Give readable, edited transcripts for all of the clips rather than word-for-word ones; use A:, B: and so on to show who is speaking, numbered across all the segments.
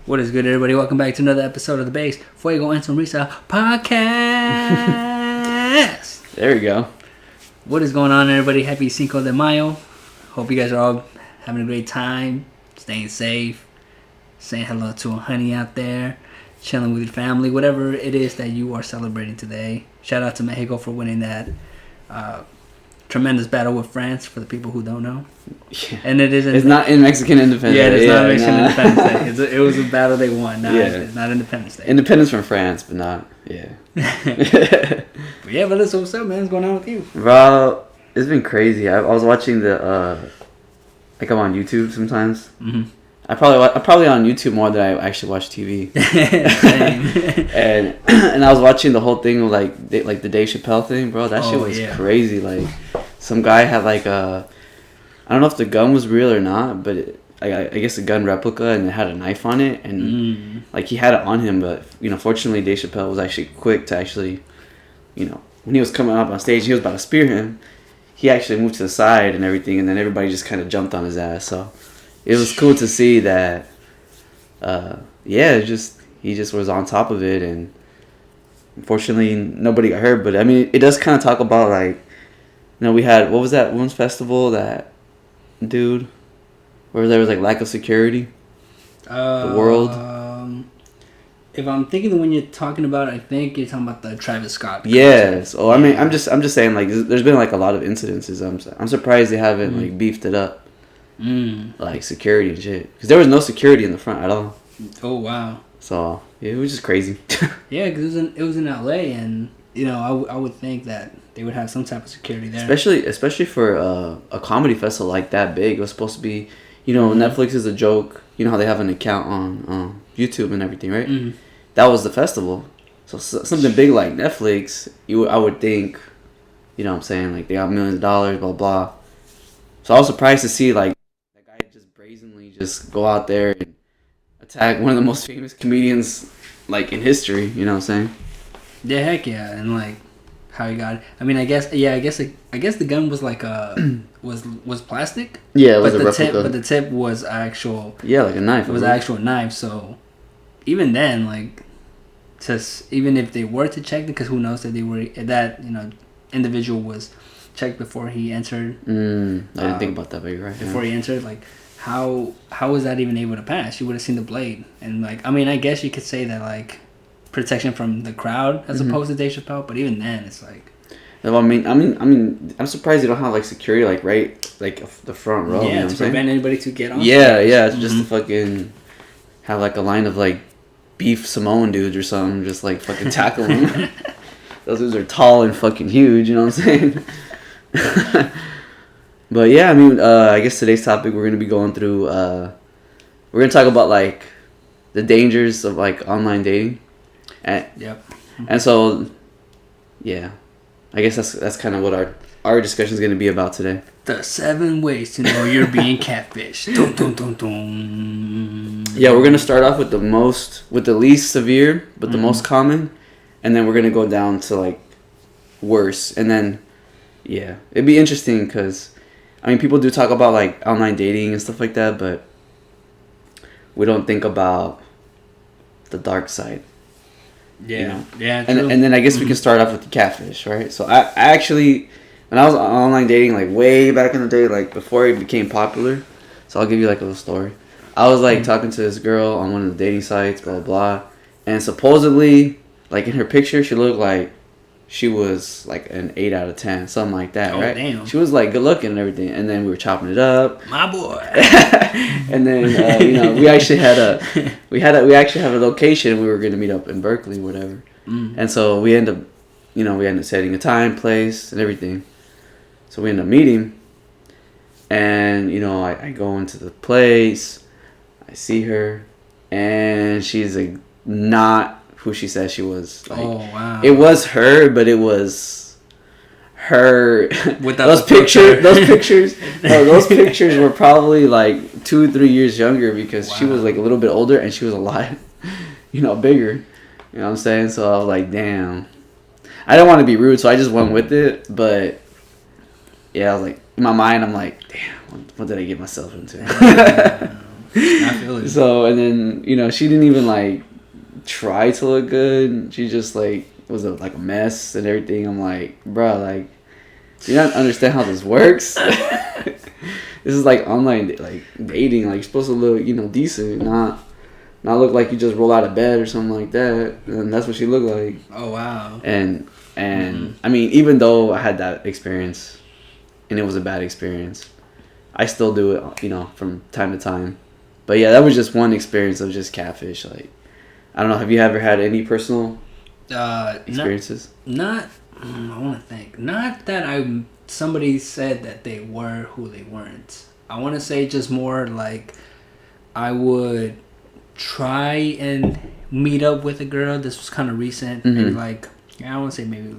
A: What is good, everybody? Welcome back to another episode of the Base Fuego and Sonrisa podcast.
B: There we go.
A: What is going on, everybody? Happy Cinco de Mayo. Hope you guys are all having a great time, staying safe, saying hello to a honey out there, chilling with your family, whatever it is that you are celebrating today. Shout out to Mexico for winning that tremendous battle with France, for the people who don't know.
B: Yeah.
A: And
B: it's not in Mexican Independence Day.
A: Yeah, it's not Mexican Independence Day. It was a battle they won. It's not Independence Day.
B: Independence from France, but not,
A: But let's what's up, man? What's going on with you?
B: Bro, it's been crazy. I was watching the, like I'm on YouTube sometimes. Mm-hmm. I'm probably on YouTube more than I actually watch TV. and I was watching the whole thing of like the Dave Chappelle thing, bro. That shit was crazy. Like some guy had like I don't know if the gun was real or not, but I guess a gun replica, and it had a knife on it, and like he had it on him. But fortunately, Dave Chappelle was actually quick to actually, when he was coming up on stage, he was about to spear him. He actually moved to the side and everything, and then everybody just kind of jumped on his ass. So it was cool to see that. He just was on top of it, and unfortunately, nobody got hurt. But I mean, it does kind of talk about like, we had, what was that one festival that dude where there was like lack of security? The world.
A: If I'm thinking when you're talking about, I think you're talking about the Travis Scott.
B: Yes. Oh, I mean, I'm just saying, like, there's been like a lot of incidences. I'm surprised they haven't like beefed it up, like security and shit, because there was no security in the front at all.
A: Oh wow. So
B: yeah, it was just crazy.
A: Yeah, because it was in LA, and I would think that they would have some type of security there.
B: Especially for a comedy festival like that big. It was supposed to be, Netflix is a joke. You know how they have an account on YouTube and everything, right? Mm-hmm. That was the festival. So something big like Netflix, I would think, what I'm saying, like they got millions of dollars, blah blah. So I was surprised to see like that guy just brazenly just go out there and attack one of the most famous comedians like in history. You know what I'm saying?
A: Yeah, heck yeah, and like how he got it. I mean, I guess the gun was like was plastic.
B: Yeah, it was a replica.
A: But the tip was actual.
B: Yeah, like a knife.
A: It was an actual knife. So even then, like, even if they were to check it, because who knows that individual was checked before he entered.
B: I didn't think about that, but you're right.
A: Before he entered, like, how was that even able to pass? You would have seen the blade, and like, I mean, I guess you could say that like protection from the crowd as opposed to Dave Chappelle, but even then, it's like.
B: Well, I mean, I'm surprised you don't have like security like right like the front row.
A: Yeah, to prevent anybody to get on.
B: Yeah, it's just to fucking have like a line of like beef Samoan dudes or something, just like fucking tackle them. Those dudes are tall and fucking huge. You know what I'm saying? But yeah, I mean, I guess today's topic we're gonna be going through. We're gonna talk about like the dangers of like online dating. And so, yeah, I guess that's kind of what our discussion is going to be about today.
A: The 7 ways to know you're being catfish. Dun, dun, dun, dun.
B: Yeah, we're going to start off with the least severe, but the most common, and then we're going to go down to like worse, and then yeah, it'd be interesting because I mean people do talk about like online dating and stuff like that, but we don't think about the dark side.
A: Yeah,
B: and then I guess we can start off with the catfish, right? So I actually, when I was online dating, like way back in the day, like before it became popular, so I'll give you like a little story. I was like talking to this girl on one of the dating sites, blah blah, and supposedly, like in her picture, she looked like she was like an 8 out of 10, something like that, right?
A: Damn.
B: She was like good looking and everything, and then we were chopping it up.
A: My boy.
B: And then we actually had a location. We were gonna meet up in Berkeley, whatever. And so we end up setting a time, place, and everything. So we end up meeting, and I go into the place, I see her, and she's like not who she says she was. Like,
A: oh wow!
B: It was her, but it was her.
A: Without
B: those pictures. Those pictures were probably like 2-3 years younger because she was like a little bit older and she was a lot, bigger. You know what I'm saying? So I was like, damn. I didn't want to be rude, so I just went with it. But yeah, I was like, in my mind, I'm like, damn, what did I get myself into?
A: I feel it.
B: So, and then, you know, she didn't even, like, try to look good. She just, like, was like a mess and everything. I'm like, bro, like, do you not understand how this works? This is like online, like, dating. Like, you're supposed to look, you know, decent, not look like you just roll out of bed or something like that. And that's what she looked like.
A: Oh, wow.
B: And I mean, even though I had that experience and it was a bad experience, I still do it, you know, from time to time. But yeah, that was just one experience of just catfish. Like, I don't know. Have you ever had any personal experiences?
A: I want to think. Not that somebody said that they were who they weren't. I want to say just more like I would try and meet up with a girl. This was kind of recent.
B: Mm-hmm.
A: Maybe like, I want to say maybe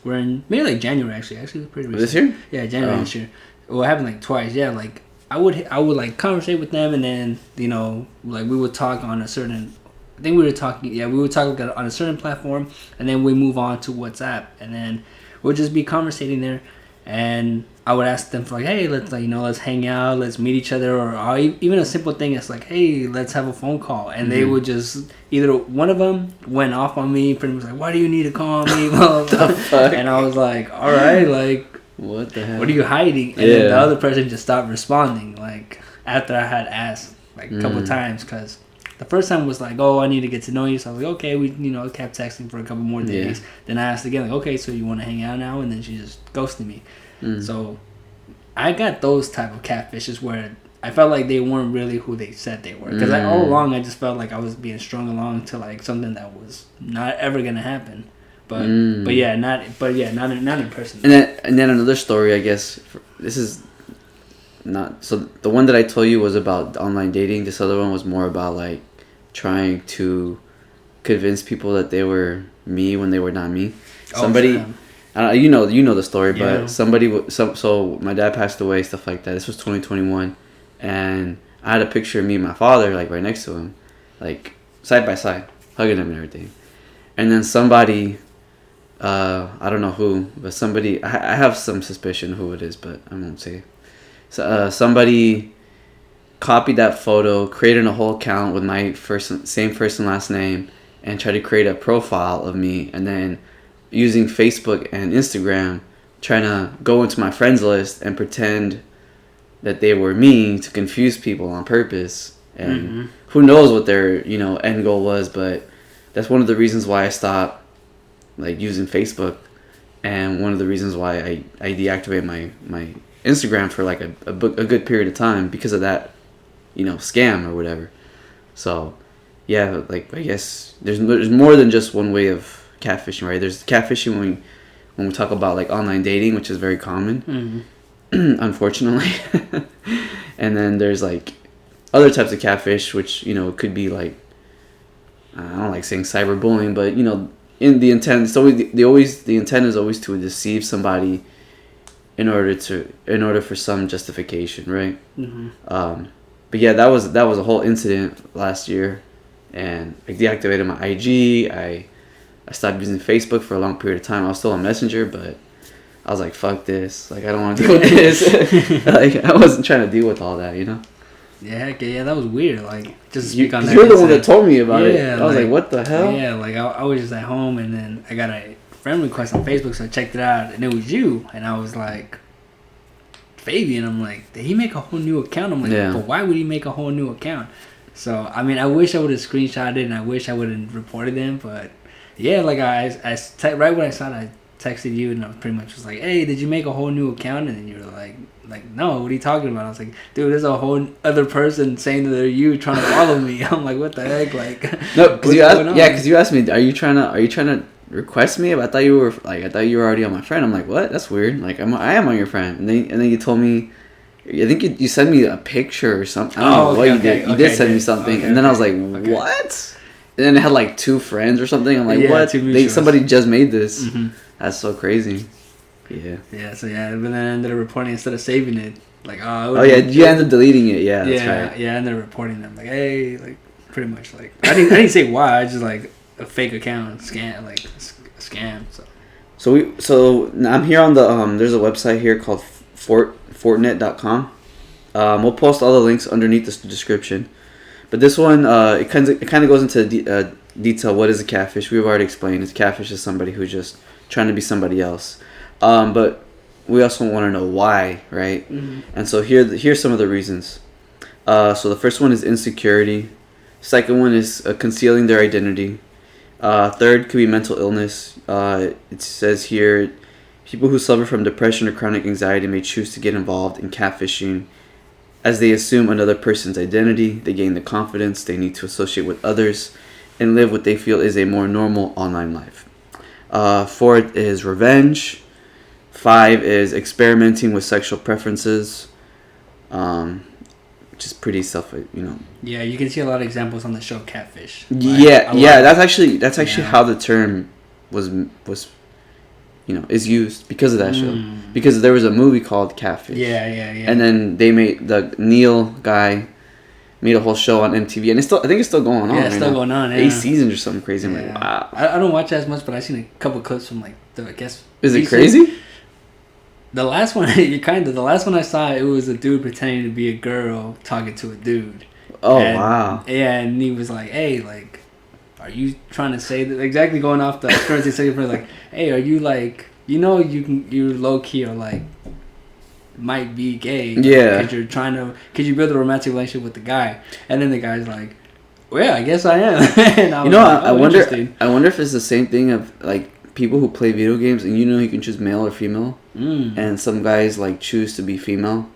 A: we're in, maybe like January actually. Actually, it was pretty recent.
B: This year?
A: Yeah, January this year. Well, it happened like twice. Yeah, like I would like conversate with them, and then, you know, like we would talk on a certain, I think we would talk on a certain platform, and then we move on to WhatsApp, and then we'll just be conversating there, and I would ask them for like, hey, let's, like, you know, let's hang out, let's meet each other, or even a simple thing is like, hey, let's have a phone call, and they would just, either one of them went off on me, pretty much like, why do you need to call me? Blah, blah, blah. And I was like, all right, like,
B: what the hell?
A: What are you hiding? And then the other person just stopped responding, like, after I had asked, like, a couple times, because the first time was like, oh, I need to get to know you. So I was like, okay, we, you know, kept texting for a couple more days. Then I asked again, like, okay, so you want to hang out now? And then she just ghosted me. So I got those type of catfishes where I felt like they weren't really who they said they were. Because all along, I just felt like I was being strung along to, like, something that was not ever going to happen. But not in person.
B: And then another story, I guess. This is not, so the one that I told you was about online dating. This other one was more about, like, trying to convince people that they were me when they were not me. Somebody, you know the story, but somebody, so my dad passed away, stuff like that. This was 2021, and I had a picture of me and my father, like, right next to him, like, side by side, hugging him and everything. And then somebody, I don't know who, but somebody, I have some suspicion who it is, but I won't say. So somebody copied that photo, created a whole account with my same first and last name, and tried to create a profile of me, and then using Facebook and Instagram, trying to go into my friends list and pretend that they were me to confuse people on purpose. And who knows what their, you know, end goal was, but that's one of the reasons why I stopped, like, using Facebook, and one of the reasons why I deactivated my Instagram for, like, a good period of time, because of that, you know, scam or whatever. So yeah, like, I guess there's more than just one way of catfishing, right? There's catfishing when we talk about, like, online dating, which is very common, unfortunately. And then there's, like, other types of catfish, which, you know, could be, like, I don't like saying cyberbullying, but, you know, in the intent, it's always the intent is always to deceive somebody in order for some justification, right? But yeah, that was a whole incident last year, and I deactivated my IG. I stopped using Facebook for a long period of time. I was still on Messenger, but I was like, fuck this. Like, I don't want to deal with this. Like, I wasn't trying to deal with all that, you know?
A: Yeah, that was weird. Like, just speak on that.
B: You're the one that told me about it. I was like, what the hell?
A: Yeah, like, I was just at home, and then I got a friend request on Facebook, so I checked it out, and it was you. And I was like, Fabian. I'm like, did he make a whole new account? I'm like, but why would he make a whole new account? So, I mean, I wish I would have screenshotted it, and I wish I would have reported him, but yeah, like, right when I saw it, I texted you, and I pretty much was like, hey, did you make a whole new account? And then you were like, no, what are you talking about? I was like, dude, there's a whole other person saying that they're you trying to follow me. I'm like, what the heck? Like,
B: no, because you asked me, are you trying to request me? I thought you were already on my friend. I'm like, what? That's weird. Like, I am on your friend. And then you told me, I think you sent me a picture or something. I don't know what you did. You did send me something, and then I was like, what? And then it had, like, 2 friends or something. I'm like, what? Somebody just made this. That's so crazy. Yeah. Yeah.
A: So yeah, but then I ended up reporting instead of saving it. Like,
B: you ended up deleting it. Yeah. That's right.
A: Yeah, I ended up reporting them. Like, hey, like, pretty much, like, I didn't say why. I just, like, a fake account scam, like, a scam. So
B: I'm here on the there's a website here called Fortnet.com, We'll post all the links underneath the description. But this one, it kind of goes into detail. What is a catfish? We've already explained. A catfish is somebody who's just trying to be somebody else. But we also want to know why, right? Mm-hmm. And so here's some of the reasons. So the first one is insecurity. Second one is concealing their identity. Third could be mental illness. It says here, people who suffer from depression or chronic anxiety may choose to get involved in catfishing. As they assume another person's identity, they gain the confidence they need to associate with others and live what they feel is a more normal online life. Fourth is revenge. 5 is experimenting with sexual preferences. Which is pretty
A: Yeah, you can see a lot of examples on the show Catfish.
B: Yeah, that's actually how the term was is used because of that show. Because there was a movie called Catfish.
A: Yeah.
B: And then they made the Neil guy made a whole show on MTV, and I think it's still going on.
A: Yeah, it's still going on. Yeah.
B: 8 seasons or something crazy. I'm like, wow.
A: I don't watch as much, but I've seen a couple clips from
B: Is it crazy?
A: The last one, the last one I saw, it was a dude pretending to be a girl talking to a dude.
B: Oh, wow.
A: Yeah, and he was like, hey, are you trying to say that? Exactly going off the first and second like, hey, are you you low key or might be gay.
B: Yeah.
A: Because you build a romantic relationship with the guy. And then the guy's like, well, yeah, I guess I am. And
B: I wonder if it's the same thing of people who play video games and you can choose male or female. And some guys choose to be female.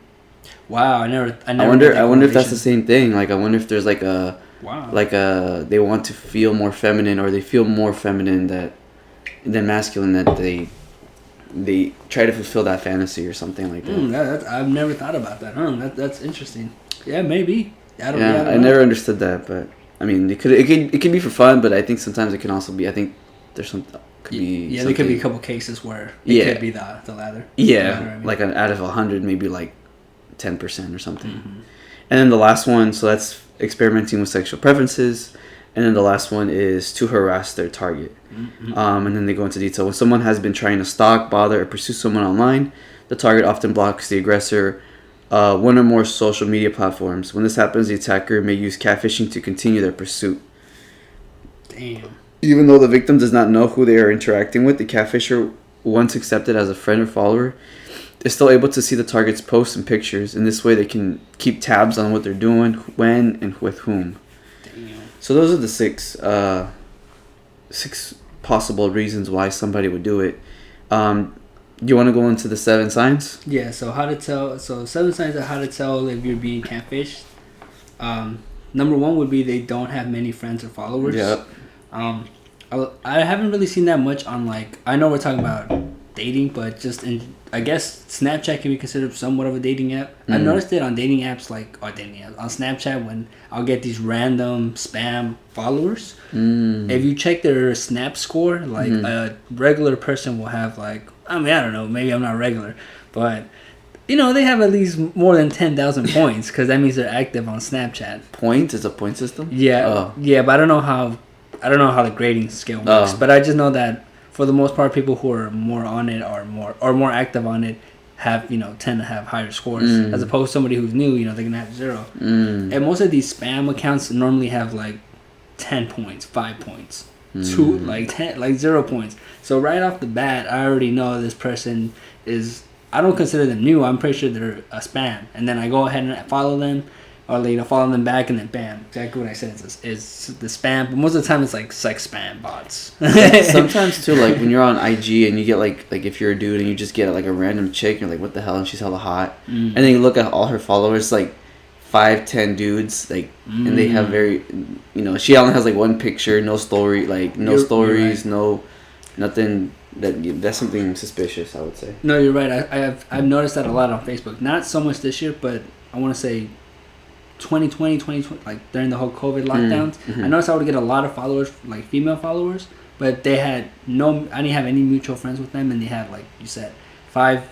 A: Wow, I never
B: I wonder if that's the same thing. I wonder if there's
A: wow.
B: They want to feel more feminine, or they feel more feminine than masculine, that they try to fulfill that fantasy or something like that.
A: I've never thought about that. That's interesting. Yeah, maybe. I
B: never understood that, but I mean, it could be for fun, but I think sometimes it can also be. I think there's some.
A: There could be a couple cases where it could be the latter.
B: Yeah, out of 100, maybe 10% or something. Mm-hmm. And then the last one, so that's experimenting with sexual preferences. And then the last one is to harass their target. Mm-hmm. And then they go into detail. When someone has been trying to stalk, bother, or pursue someone online, the target often blocks the aggressor one or more social media platforms. When this happens, the attacker may use catfishing to continue their pursuit.
A: Damn.
B: Even though the victim does not know who they are interacting with, the catfisher, once accepted as a friend or follower, is still able to see the target's posts and pictures. In this way, they can keep tabs on what they're doing, when, and with whom. Damn. So those are the six possible reasons why somebody would do it. Do you want to go into the 7 signs?
A: Yeah, so 7 signs of how to tell if you're being catfished. Number 1 would be they don't have many friends or followers.
B: Yep.
A: I haven't really seen that much on I know we're talking about dating, but I guess Snapchat can be considered somewhat of a dating app. I've noticed it on dating apps on Snapchat when I'll get these random spam followers. If you check their Snap score, a regular person will have I don't know, maybe I'm not regular, but they have at least more than 10,000 points, because that means they're active on Snapchat.
B: Points? It's a point system?
A: Yeah. Yeah, but I don't know how the grading scale works. But I just know that for the most part, people who are more on it or more active on it have tend to have higher scores, as opposed to somebody who's new. They're gonna have 0. And most of these spam accounts normally have 10 points, 5 points, 2 10 0 points. So right off the bat, I already know this person is. I don't consider them new. I'm pretty sure they're a spam, and then I go ahead and follow them. Or follow them back, and then bam, exactly what I said is the spam. But most of the time it's sex spam bots.
B: Sometimes too, when you're on IG and you get if you're a dude and you just get a random chick, you're like, what the hell, and she's hella hot, and then you look at all her followers, 5-10 dudes, and they have very, she only has 1 picture, no story, no stories, right. No nothing. That's something suspicious, I would say.
A: No, you're right. I've noticed that a lot on Facebook. Not so much this year, but I want to say 2020, during the whole COVID lockdowns, I noticed I would get a lot of followers, female followers, but they had I didn't have any mutual friends with them, and they had, you said, five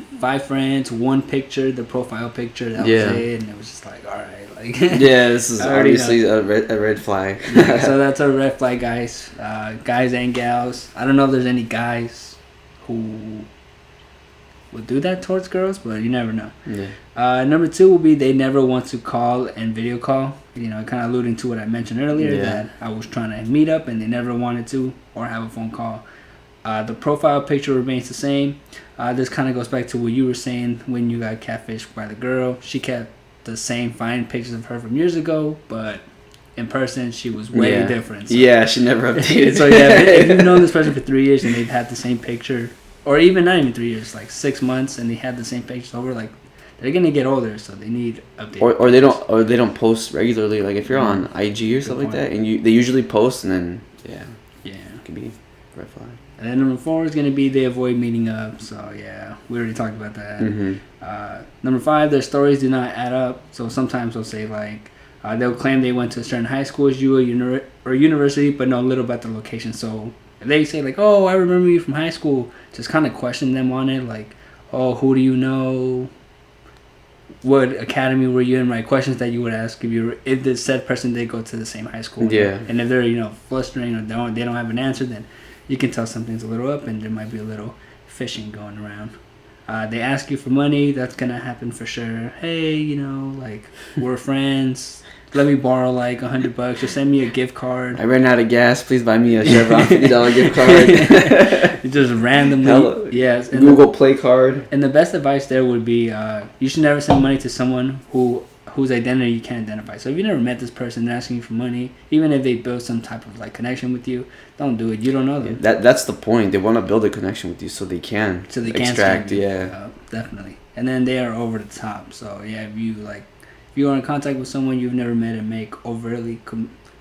A: friends, 1 picture, the profile picture, that was it, and it was just all right,
B: yeah, this is obviously a red flag.
A: So that's a red flag, guys, guys and gals. I don't know if there's any guys who will do that towards girls, but you never know.
B: Yeah.
A: Number 2 will be they never want to call and video call. You know, kind of alluding to what I mentioned earlier, that I was trying to meet up and they never wanted to or have a phone call. The profile picture remains the same. This kind of goes back to what you were saying when you got catfished by the girl. She kept the same fine pictures of her from years ago, but in person she was way different. So.
B: Yeah, she never updated.
A: So yeah, if you've known this person for 3 years and they've had the same picture, or even not even 3 years, like 6 months, and they had the same pictures over, like they're gonna get older, so they need updates.
B: Or they don't post regularly. Like if you're on IG or something like that, and they usually post, and then it could be red flag.
A: And then number 4 is gonna be they avoid meeting up. So yeah, we already talked about that. Number 5, their stories do not add up. So sometimes they'll say like they'll claim they went to a certain high school as you or university, but know little about the location. So if they say like, "Oh, I remember you from high school," just kind of question them on it, like, "Oh, who do you know? What academy were you in?" Right, questions that you would ask if the said person did go to the same high school.
B: Yeah.
A: And if they're flustering or they don't have an answer, then you can tell something's a little up, and there might be a little fishing going around. They ask you for money. That's gonna happen for sure. Hey, like we're friends. Let me borrow like $100 or send me a gift card.
B: I ran out of gas. Please buy me a Chevron $50 gift card.
A: Just randomly. Yes. And
B: Google Play card.
A: And the best advice there would be you should never send money to someone whose identity you can't identify. So if you never met this person, they're asking you for money, even if they build some type of like connection with you, don't do it. You don't know them.
B: That's the point. They want to build a connection with you so they can extract.
A: Definitely. And then they are over the top. So yeah, if you are in contact with someone you've never met and make overtly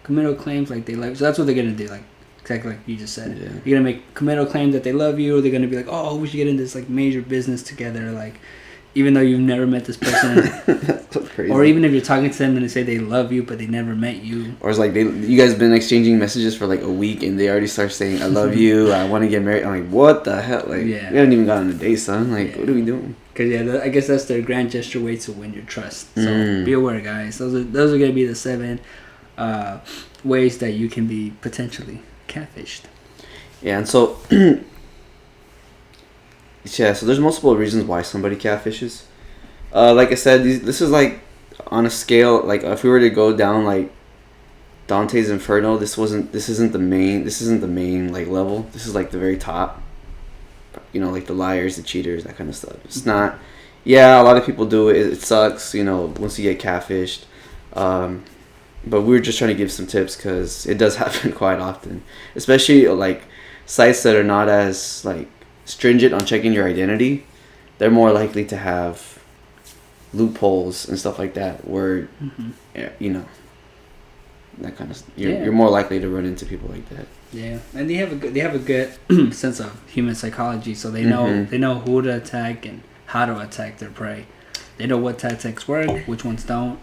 A: committal claims like they love, so that's what they're gonna do. Like exactly like you just said. Yeah. You're gonna make committal claims that they love you, or they're gonna be like, "Oh, we should get into this like major business together." Like, even though you've never met this person,
B: that's so crazy.
A: Or even if you're talking to them and they say they love you but they never met you,
B: or it's like you guys been exchanging messages for like a week and they already start saying, "I love you, I want to get married." I'm like, what the hell? Like, we haven't even gotten on a date, son. Like, what are we doing?
A: Because I guess that's their grand gesture way to win your trust. So be aware, guys. Those are gonna be the 7 ways that you can be potentially catfished.
B: Yeah, and so so there's multiple reasons why somebody catfishes. Like I said, this is like on a scale. Like if we were to go down like Dante's Inferno, this isn't the main like level. This is like the very top. Like the liars, the cheaters, that kind of stuff. It's not. Yeah, a lot of people do it. It sucks. Once you get catfished. But we're just trying to give some tips because it does happen quite often, especially like sites that are not as like stringent on checking your identity. They're more likely to have loopholes and stuff like that where that kind of you're more likely to run into people like that.
A: Yeah, and they have a good sense of human psychology, so they know who to attack and how to attack their prey. They know what tactics work, which ones don't.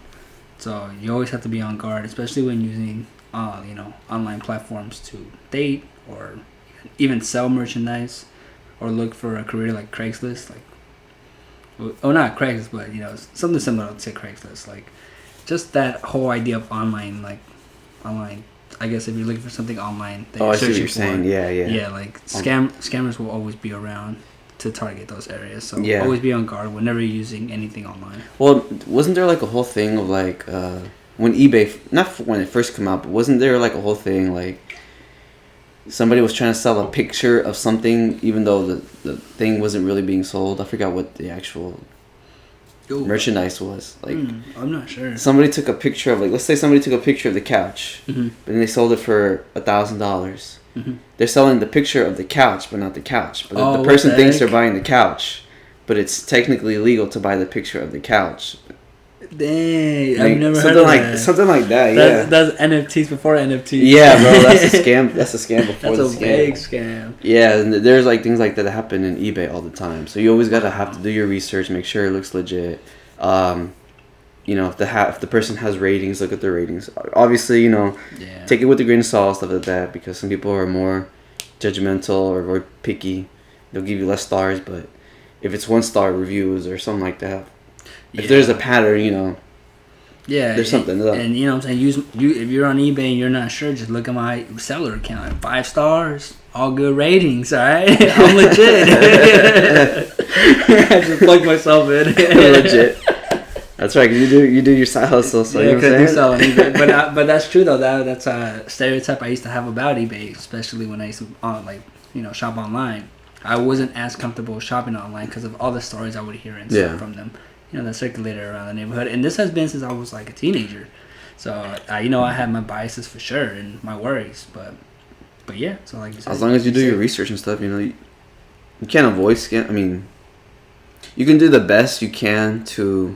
A: So you always have to be on guard, especially when using online platforms to date or even sell merchandise or look for a career like Craigslist, not Craigslist, but something similar to Craigslist, like just that whole idea of online. I guess if you're looking for something online,
B: I see what you're saying. Yeah.
A: Like scammers will always be around to target those areas. So always be on guard whenever you're using anything online.
B: Well, wasn't there like a whole thing of like when eBay, not when it first came out, but wasn't there like a whole thing like somebody was trying to sell a picture of something even though the thing wasn't really being sold? I forgot what the actual merchandise was. Like,
A: I'm not sure.
B: Somebody took a picture of let's say somebody took a picture of the couch, but then they sold it for $1,000. They're selling the picture of the couch, but not the couch. But the person thinks they're buying the couch, but it's technically illegal to buy the picture of the couch.
A: Dang, I've never heard of that.
B: Something like that.
A: That's NFTs before NFTs.
B: Yeah, bro, that's a scam. That's a scam before
A: the scam. That's a big scam.
B: Yeah, and there's like things like that happen in eBay all the time. So you always have to do your research, make sure it looks legit. If the person has ratings, look at their ratings. Obviously, take it with a grain of salt, stuff like that, because some people are more judgmental or more picky. They'll give you less stars, but if it's 1-star reviews or something like that, if there's a pattern, there's something up.
A: And what I'm saying, if you're on eBay and you're not sure, just look at my seller account. 5 stars, all good ratings. All right, I'm legit. I just plugged myself in.
B: Legit. That's right. Cause you do your side hustle. So
A: yeah,
B: you know what I'm saying?
A: sell on eBay. But that's true though. That's a stereotype I used to have about eBay, especially when I used to shop online. I wasn't as comfortable shopping online because of all the stories I would hear and stuff from them. That circulated around the neighborhood, and this has been since I was like a teenager. So I had my biases for sure and my worries, but yeah. So like you said,
B: as long as you do your research and stuff, you can't avoid scam. I mean, you can do the best you can to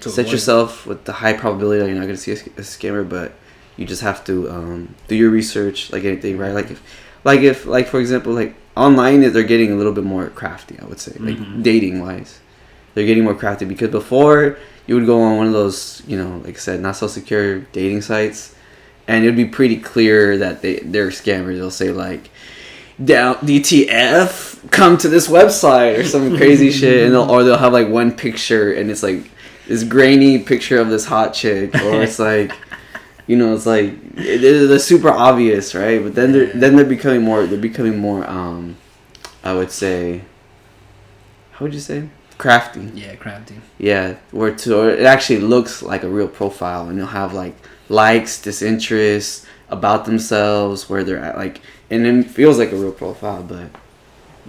B: set yourself with the high probability that you're not going to see a scammer, but you just have to do your research like anything, right? Like for example, like online, they're getting a little bit more crafty, I would say, like dating wise. They're getting more crafty because before you would go on one of those, like I said, not so secure dating sites, and it'd be pretty clear that they're scammers. They'll say like, "Down DTF, come to this website" or some crazy shit, and they'll have like one picture and it's like this grainy picture of this hot chick, or it's like, it's like they're super obvious, right? But then they're becoming more. I would say, how would you say? Crafty.
A: Yeah, crafty.
B: Yeah, where it actually looks like a real profile, and they'll have like likes, disinterest, about themselves, where they're at, like, and it feels like a real profile, but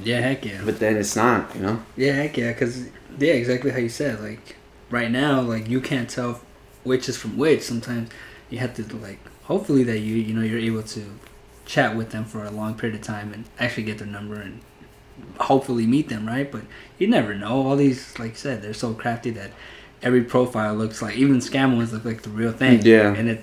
A: yeah, heck yeah.
B: But then it's not,
A: Yeah, heck yeah, because exactly how you said. Like right now, like you can't tell which is from which. Sometimes you have to like, hopefully that you're able to chat with them for a long period of time and actually get their number and hopefully meet them, right? But you never know. All these, like you said, they're so crafty that every profile looks like, even scam ones look like the real thing.
B: Yeah.
A: And I'm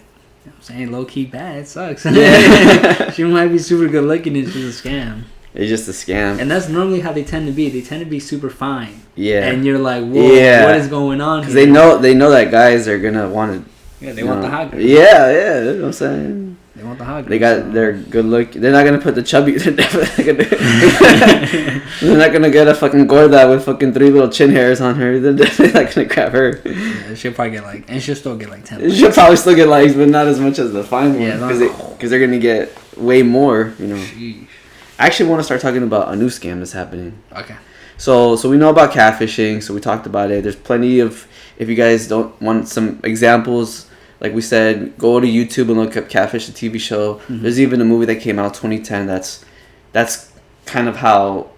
A: saying low key bad. It sucks. Yeah. She might be super good looking and she's a scam.
B: It's just a scam.
A: And that's normally how they tend to be. They tend to be super fine.
B: Yeah.
A: And you're like, whoa, what is going on here?
B: Because they know that guys are gonna want to.
A: Yeah, they want the hot girl.
B: Yeah, that's what I'm saying.
A: They want the hot girl.
B: They're good look. They're not gonna put the chubby. They're not gonna get a fucking gorda with fucking 3 little chin hairs on her. They're definitely not gonna grab her.
A: Yeah, she'll probably get and she'll still get 10 likes.
B: She'll probably still get likes, but not as much as the fine one.
A: Yeah,
B: because they're gonna get way more.
A: Sheesh.
B: I actually want to start talking about a new scam that's happening.
A: Okay.
B: So we know about catfishing. So we talked about it. There's plenty of. If you guys don't want some examples, like we said, go to YouTube and look up Catfish, the TV show. Mm-hmm. There's even a movie that came out 2010. That's kind of how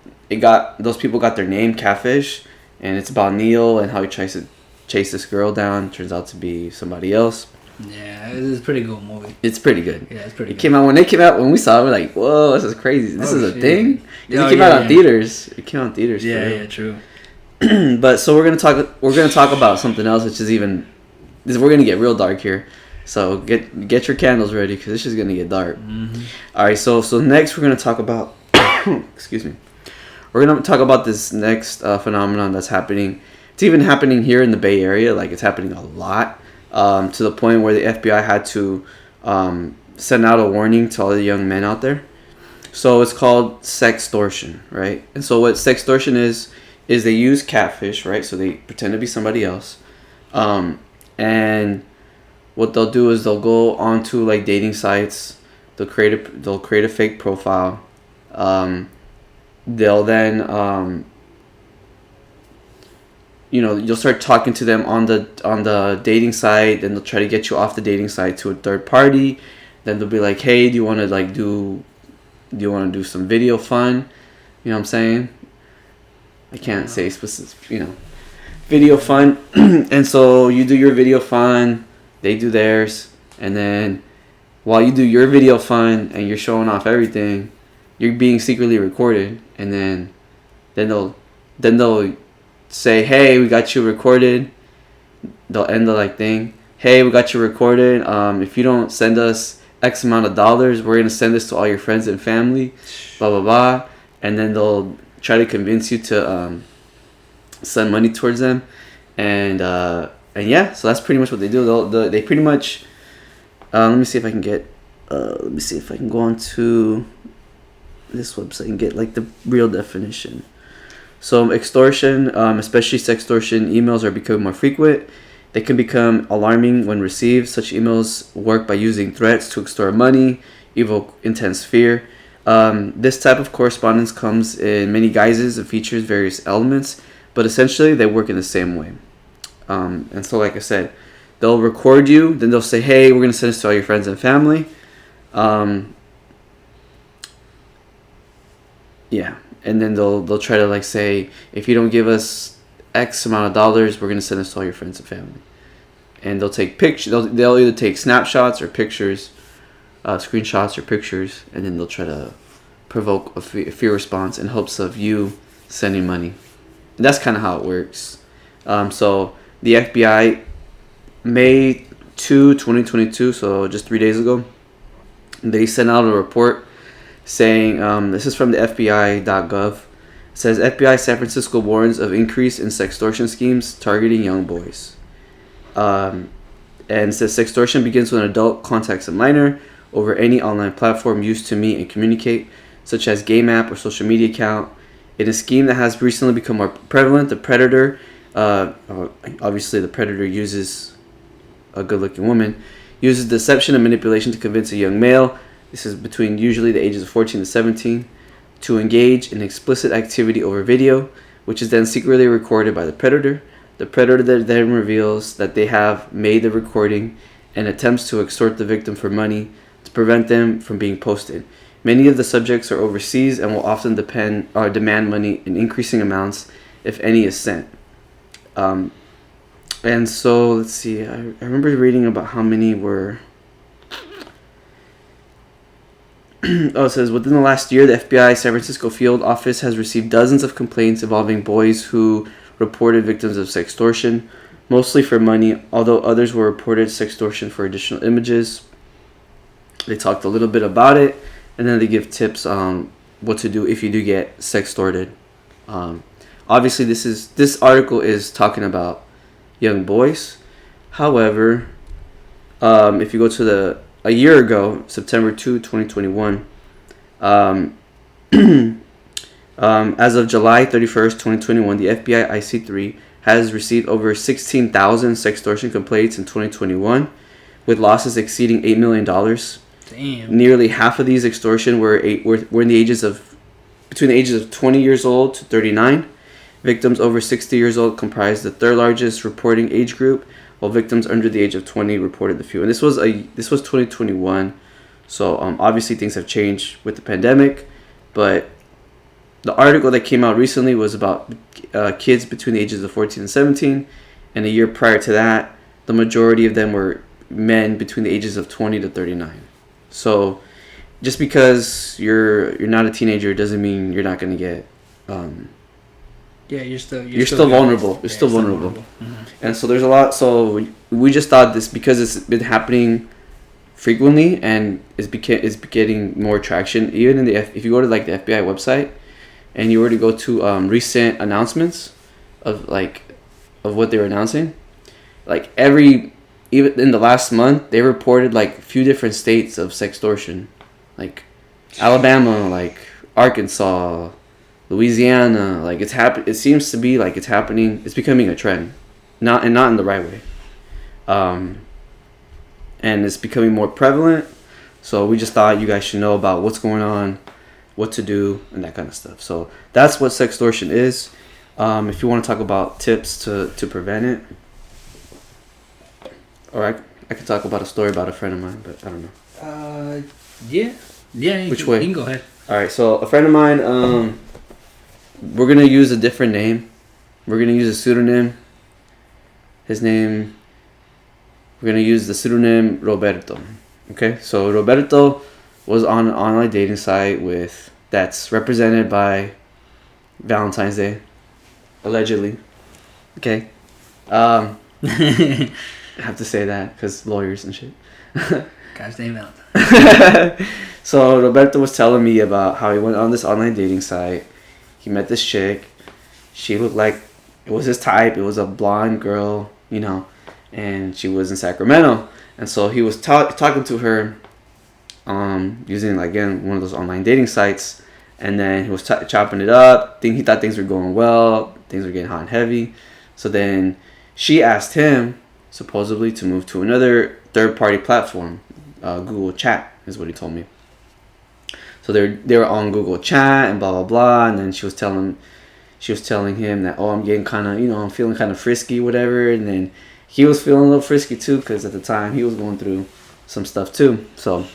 B: those people got their name, Catfish, and it's about Neil and how he tries to chase this girl down. Turns out to be somebody else.
A: Yeah, it's a pretty good movie.
B: It's pretty good.
A: Yeah, it's pretty good.
B: When we saw it, we're like, whoa, this is crazy. This is a thing? It came out on theaters. It came out on theaters.
A: Yeah, true.
B: But so we're gonna talk about something else, which is we're gonna get real dark here. So get your candles ready because this is gonna get dark.
A: Mm-hmm.
B: All right, so next we're gonna talk about excuse me. We're gonna talk about this next phenomenon that's happening. It's even happening here in the Bay Area. Like it's happening a lot. To the point where the FBI had to send out a warning to all the young men out there. So it's called sextortion, right? And so what sextortion is they use catfish, right? So they pretend to be somebody else. And what they'll do is they'll go onto like dating sites. They'll create a fake profile. They'll then you'll start talking to them on the dating site, then they'll try to get you off the dating site to a third party. Then they'll be like, hey, do you want to do some video fun? You know what I'm saying? I can't say specific, video fun. And so you do your video fun, they do theirs, and then while you do your video fun and you're showing off everything, you're being secretly recorded, and then they'll say, hey, we got you recorded. They'll end the thing. Hey, we got you recorded. If you don't send us X amount of dollars, we're gonna send this to all your friends and family. Blah blah blah. And then they'll try to convince you to send money towards them. And yeah, so that's pretty much what they do. They pretty much. Let me see if I can get. Let me see if I can go onto this website and get the real definition. So extortion, especially sextortion emails, are becoming more frequent. They can become alarming when received. Such emails work by using threats to extort money, evoke intense fear, This type of correspondence comes in many guises and features various elements, but essentially they work in the same way. And so, like I said, they'll record you, then they'll say, hey, we're going to send this to all your friends and family. Yeah, and then they'll try to, like, say, if you don't give us X amount of dollars, we're going to send this to all your friends and family. And they'll take pictures. They'll either take snapshots or pictures, screenshots or pictures, and then they'll try to provoke a fear response in hopes of you sending money. And that's kind of how it works. So the FBI, May 2, 2022, so just 3 days ago, they sent out a report saying, this is from the FBI.gov. It says, FBI San Francisco warns of increase in sextortion schemes targeting young boys. And it says, sextortion begins when an adult contacts a minor over any online platform used to meet and communicate, such as game app or social media account. In a scheme that has recently become more prevalent, the predator, obviously the predator uses a good-looking woman, uses deception and manipulation to convince a young male, this is between usually the ages of 14 to 17, to engage in explicit activity over video, which is then secretly recorded by the predator. The predator then reveals that they have made the recording and attempts to extort the victim for money to prevent them from being posted. Many of the subjects are overseas and will often demand money in increasing amounts, if any is sent. And so, let's see, I remember reading about how many were... it says, within the last year, the FBI San Francisco field office has received dozens of complaints involving boys who reported victims of sextortion, mostly for money, although others were reported sextortion for additional images. They talked a little bit about it, and then they give tips on what to do if you do get sextorted. Obviously, this article is talking about young boys. However, if you go to a year ago, September 2, 2021, as of July 31st, 2021, the FBI IC3 has received over 16,000 sextortion complaints in 2021, with losses exceeding $8 million.
A: Damn.
B: Nearly half of these extortion were in the ages of between the ages of 20 years old to 39. Victims over 60 years old comprised the third largest reporting age group, while victims under the age of 20 reported the few. And this was 2021, so obviously things have changed with the pandemic. But the article that came out recently was about kids between the ages of 14 and 17, and a year prior to that, the majority of them were men between the ages of 20 to 39. So just because you're not a teenager doesn't mean you're not going to get
A: you're
B: still vulnerable. You're still vulnerable.
A: Mm-hmm.
B: And so there's a lot. So we just thought this, because it's been happening frequently and is getting more traction. Even in if you go to like the FBI website and you were to go to recent announcements of what they were announcing, like even in the last month they reported like a few different states of sextortion, like Alabama, like Arkansas, Louisiana. Like it seems to be like it's happening. It's becoming a trend, not in the right way. And it's becoming more prevalent. So we just thought you guys should know about what's going on, what to do, and that kind of stuff. So that's what sextortion is. If you want to talk about tips to prevent it, or I could talk about a story about a friend of mine, but I don't know.
A: Yeah.
B: Which way?
A: You can go ahead.
B: All right. So a friend of mine, we're gonna use a different name. We're gonna use a pseudonym. We're gonna use the pseudonym Roberto. Okay. So Roberto was on an online dating site that's represented by Valentine's Day, allegedly. Okay. I have to say that because lawyers and shit.
A: Gosh dang Valentine.
B: So Roberto was telling me about how he went on this online dating site. He met this chick. She looked like it was his type. It was a blonde girl, and she was in Sacramento. And so he was talking to her using, again, one of those online dating sites. And then he was chopping it up. He thought things were going well. Things were getting hot and heavy. So then she asked him, supposedly, to move to another third-party platform. Google Chat is what he told me. So they were on Google Chat and blah blah blah, and then she was telling him that, oh, I'm getting kind of, I'm feeling kind of frisky, whatever, and then he was feeling a little frisky too, because at the time he was going through some stuff too. So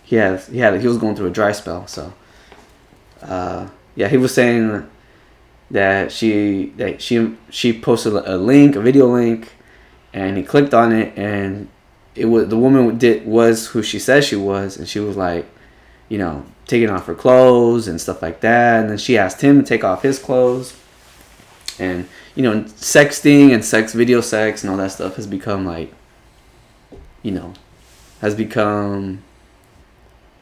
B: he was going through a dry spell. So he was saying that she posted a video link, and he clicked on it, and the woman was who she said she was, and she was like, taking off her clothes and stuff like that, and then she asked him to take off his clothes, and sexting and video sex and all that stuff has become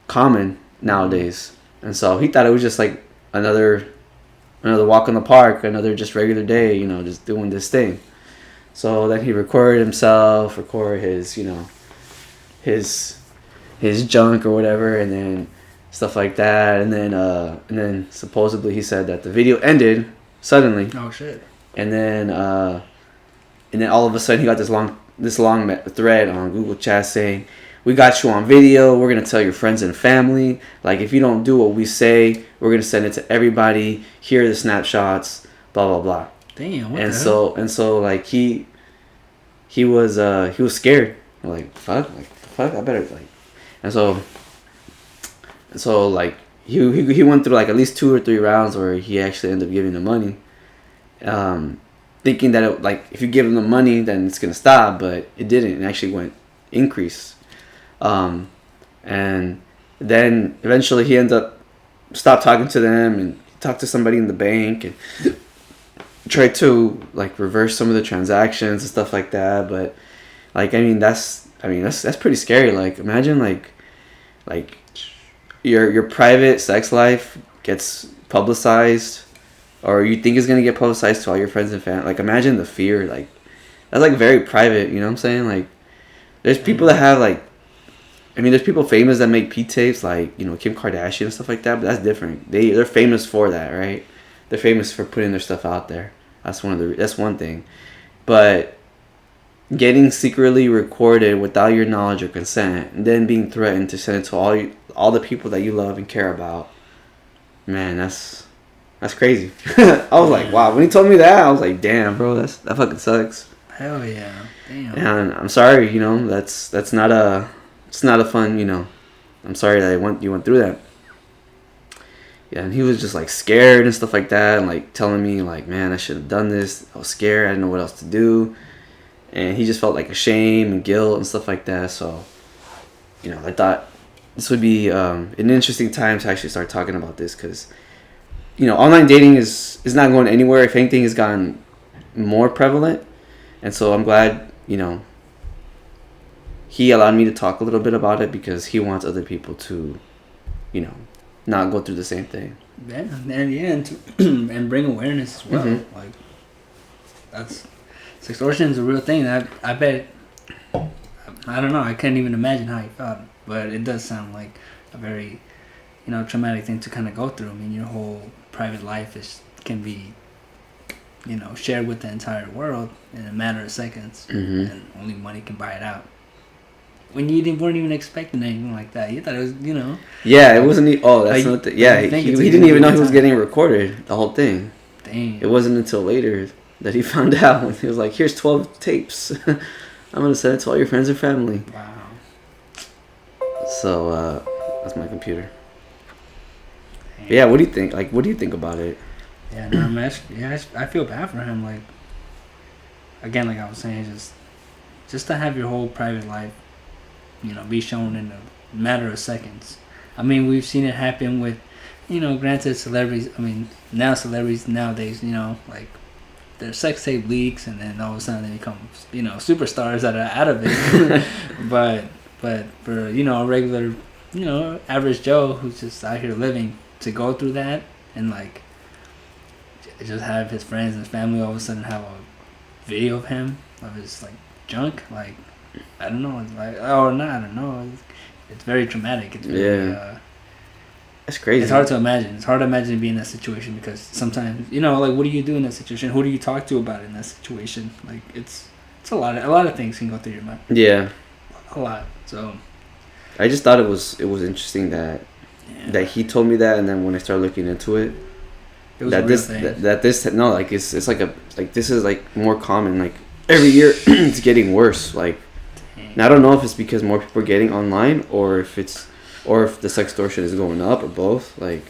B: common nowadays, and so he thought it was just like another walk in the park, another just regular day, just doing this thing. So then he recorded his junk or whatever, and then stuff like that, and then supposedly he said that the video ended suddenly.
A: Oh shit!
B: And then all of a sudden he got this long thread on Google Chat saying, "We got you on video. We're gonna tell your friends and family. Like, if you don't do what we say, we're gonna send it to everybody. Here are the snapshots. Blah blah blah."
A: Damn. What
B: and
A: the
B: so
A: hell?
B: and so like he was scared. Like, fuck, I better like. And so like he went through like at least 2 or 3 rounds where he actually ended up giving the money, thinking that if you give him the money then it's gonna stop, but it didn't. It actually went increase, and then eventually he ended up stopped talking to them and talked to somebody in the bank and tried to like reverse some of the transactions and stuff like that. But that's pretty scary. Like, imagine like your private sex life gets publicized, or you think it's gonna get publicized to all your friends and family. Like, imagine the fear. Like, that's like very private. You know what I'm saying? Like, there's people that have there's people famous that make P tapes, like Kim Kardashian and stuff like that. But that's different. They're famous for that, right? They're famous for putting their stuff out there. That's one thing. But getting secretly recorded without your knowledge or consent, and then being threatened to send it to all the people that you love and care about, man, that's crazy. I was like, wow. When he told me that, I was like, damn, bro, that fucking sucks.
A: Hell yeah, damn.
B: And I'm sorry, that's not a fun, I'm sorry that you went through that. Yeah, and he was just like scared and stuff like that, and like telling me like, man, I should have done this. I was scared. I didn't know what else to do. And he just felt like shame and guilt and stuff like that. So, I thought this would be an interesting time to actually start talking about this, because, online dating is not going anywhere. If anything, has gotten more prevalent. And so I'm glad, he allowed me to talk a little bit about it, because he wants other people to, not go through the same thing.
A: Yeah, and bring awareness as well.
B: Mm-hmm.
A: Like, that's... Sextortion is a real thing. I bet. I don't know. I can't even imagine how he felt, but it does sound like a very, traumatic thing to kind of go through. I mean, your whole private life can be, shared with the entire world in a matter of seconds,
B: mm-hmm.
A: and only money can buy it out. When you weren't even expecting anything like that, you thought it was,
B: Yeah, it wasn't. Oh, that's not. Yeah, he didn't even know he was getting recorded. The whole thing.
A: Dang.
B: It wasn't until later that he found out, when he was like, here's 12 tapes. I'm going to send it to all your friends and family.
A: Wow.
B: So, that's my computer. But yeah, what do you think? Like, what do you think about it?
A: Yeah, no, man, I feel bad for him. Like, again, like I was saying, just to have your whole private life, be shown in a matter of seconds. I mean, we've seen it happen with, granted celebrities. I mean, now celebrities nowadays, like, their sex tape leaks, and then all of a sudden they become, superstars that are out of it. but for, a regular, average Joe who's just out here living, to go through that and like just have his friends and his family all of a sudden have a video of him, of his like junk, like, I don't know, it's like, or not, I don't know. It's very traumatic. It's very,
B: that's crazy.
A: It's hard to imagine. It's hard to imagine being in that situation, because sometimes, like, what do you do in that situation? Who do you talk to about it in that situation? Like, it's a lot of things can go through your mind.
B: Yeah.
A: A lot. So
B: I just thought it was interesting that that he told me that, and then when I started looking into it,
A: it was this
B: is like more common. Like every year, it's getting worse. Like, and I don't know if it's because more people are getting online, or if the sextortion is going up, or both. Like,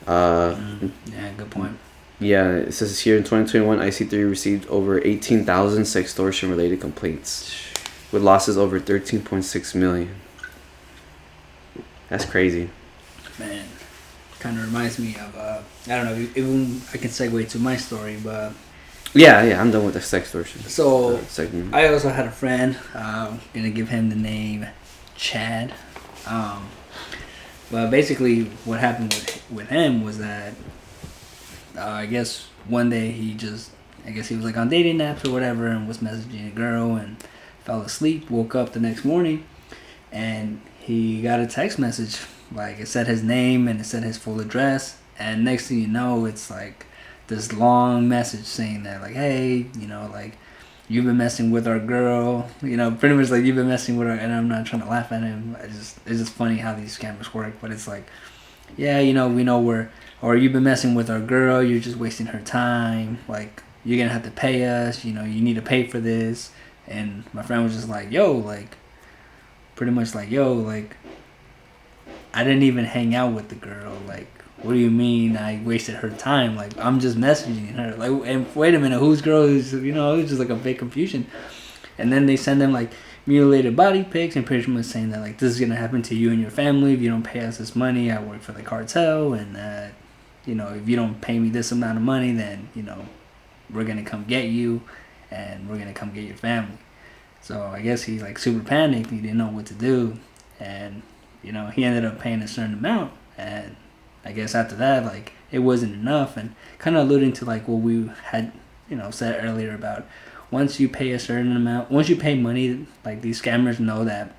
A: yeah, good point.
B: Yeah, it says here in 2021, IC3 received over 18,000 sextortion related complaints, with losses over 13.6 million. That's crazy.
A: Man, kind of reminds me of I don't know. Even I can segue to my story, but
B: yeah, I'm done with the sextortion.
A: So I also had a friend. Gonna give him the name Chad. But basically, what happened with him was that I guess one day he was like on dating apps or whatever, and was messaging a girl and fell asleep. Woke up the next morning, and he got a text message. Like, it said his name and it said his full address, and next thing you know, it's like this long message saying that, like, hey, like, you've been messing with our girl, pretty much like, you've been messing with her. And I'm not trying to laugh at him. It's just funny how these scammers work. But it's like, yeah, we know or you've been messing with our girl, you're just wasting her time, like, you're gonna have to pay us, you need to pay for this. And my friend was just like, pretty much like, like, I didn't even hang out with the girl. Like, what do you mean I wasted her time? Like, I'm just messaging her. Like, and wait a minute, whose girl is, it was just like a big confusion. And then they send them like mutilated body pics and pretty much saying that, like, this is going to happen to you and your family if you don't pay us this money. I work for the cartel, and that, if you don't pay me this amount of money, then, we're going to come get you and we're going to come get your family. So I guess he, like, super panicked. He didn't know what to do. And, he ended up paying a certain amount. And I guess after that, like, it wasn't enough. And kind of alluding to, like, what we had, said earlier about once you pay a certain amount, once you pay money, like, these scammers know that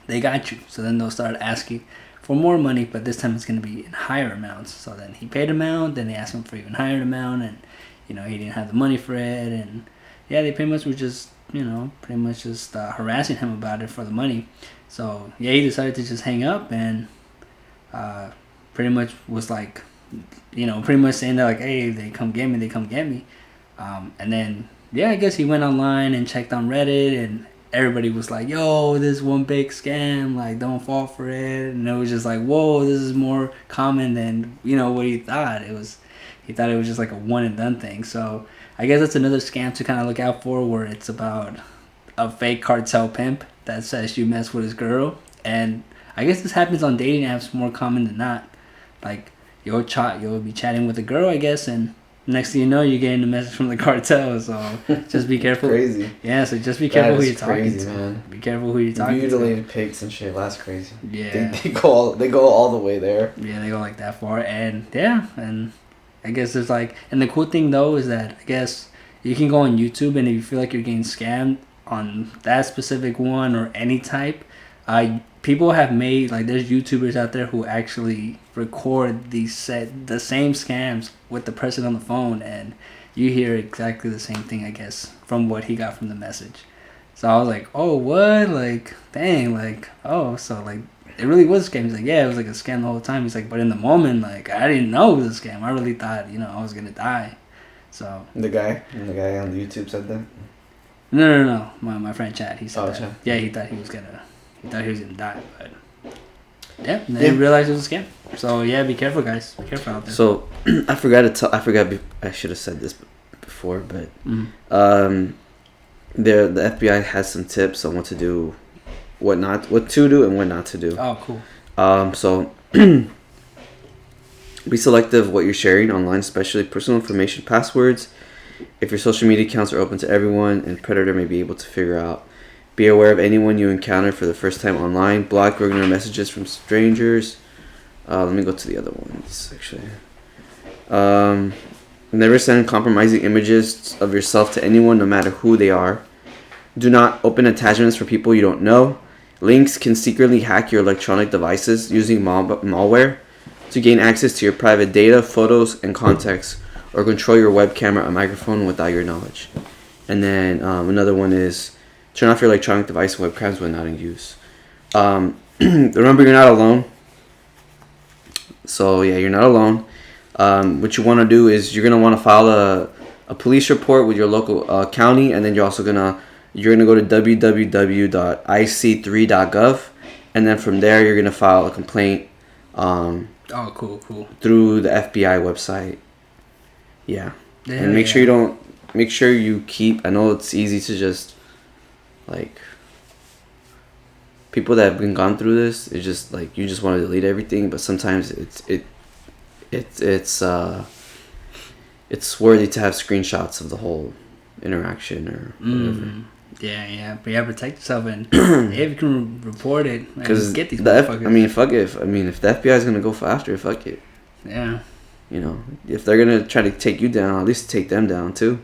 A: they got you. So then they'll start asking for more money, but this time it's going to be in higher amounts. So then he paid amount, then they asked him for even higher amount, and, he didn't have the money for it. And, yeah, they pretty much were just, harassing him about it for the money. So, yeah, he decided to just hang up and pretty much was like, pretty much saying that, like, hey, they come get me. And then, yeah, I guess he went online and checked on Reddit, and everybody was like, yo, this is one big scam, like, don't fall for it. And it was just like, whoa, this is more common than, what he thought. He thought it was just like a one and done thing. So I guess that's another scam to kind of look out for, where it's about a fake cartel pimp that says you mess with his girl. And I guess this happens on dating apps more common than not. Like, you'll be chatting with a girl, I guess, and next thing you know, you're getting a message from the cartel. So just be careful.
B: Crazy.
A: Yeah, so just be careful who you're talking to.
B: Man.
A: Be careful who you're talking to.
B: Mutilated pigs and shit. That's crazy.
A: Yeah.
B: They go all the way there.
A: Yeah, they go like that far. And yeah, and I guess there's like, and the cool thing though is that I guess you can go on YouTube, and if you feel like you're getting scammed on that specific one or any type, people have made, like, there's YouTubers out there who actually record the same scams with the person on the phone, and you hear exactly the same thing, I guess, from what he got from the message. So I was like, oh, what? Like, dang, like, oh, so, like, it really was a scam. He's like, yeah, it was like a scam the whole time. He's like, but in the moment, like, I didn't know it was a scam. I really thought, I was gonna die. So
B: the guy on YouTube said that.
A: No. My friend Chad, he said that.
B: Chad.
A: Yeah, he thought he was gonna die, but yeah, they didn't realize it was a scam. So yeah, be careful, guys. Be careful out there. So
B: I should have said this before, but the FBI has some tips on what to do, what to do, and what not to do.
A: Oh, cool.
B: So be selective of what you're sharing online, especially personal information, passwords. If your social media accounts are open to everyone, and predator may be able to figure out. Be aware of anyone you encounter for the first time online. Block or ignore messages from strangers. Let me go to the other ones, actually. Never send compromising images of yourself to anyone, no matter who they are. Do not open attachments for people you don't know. Links can secretly hack your electronic devices using malware to gain access to your private data, photos, and contacts, or control your webcam or microphone without your knowledge. And then another one is turn off your electronic device and webcams when not in use. Remember, you're not alone. So yeah, you're not alone. What you want to do is you're gonna want to file a police report with your local county, and then you're gonna go to www.ic3.gov, and then from there you're gonna file a complaint.
A: Cool.
B: Through the FBI website. Yeah, and make sure you keep. I know it's easy to just like people that have been gone through this. It's just like you just want to delete everything, but sometimes it's worthy to have screenshots of the whole interaction or whatever.
A: Yeah, but protect yourself, and if you can report it, because get these motherfuckers.
B: Fuck it. If the FBI is gonna go after it, fuck it.
A: Yeah.
B: You know, if they're gonna try to take you down, at least take them down too.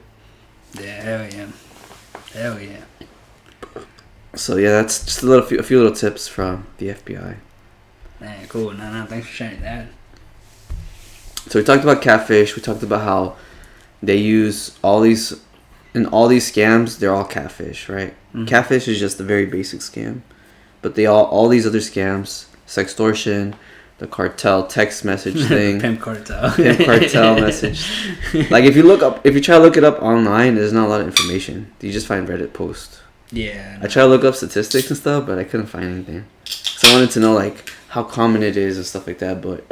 A: Yeah, hell yeah.
B: So yeah, that's just a few little tips from the FBI.
A: Man, cool. No, thanks for sharing that.
B: So we talked about Catfish. We talked about how they use all these scams. They're all Catfish, right? Mm-hmm. Catfish is just a very basic scam, but all these other scams, Sextortion, the cartel text message thing,
A: pimp cartel
B: message. Like if you try to look it up online, there's not a lot of information. You just find Reddit posts.
A: Yeah.
B: I tried to look up statistics and stuff, but I couldn't find anything. So I wanted to know like how common it is and stuff like that. But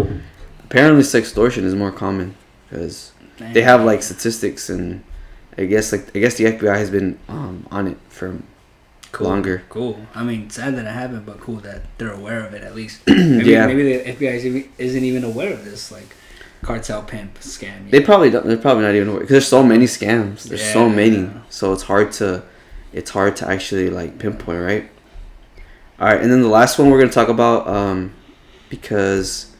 B: apparently, sextortion is more common because they have like statistics, and I guess the FBI has been on it for longer.
A: Cool. I mean, sad that it happened, but cool that they're aware of it at least. Maybe the FBI isn't even aware of this like cartel pimp scam.
B: They probably don't. They're probably not even aware because there's so many scams. There's so many, so it's hard to actually like pinpoint, right? All right, and then the last one we're gonna talk about because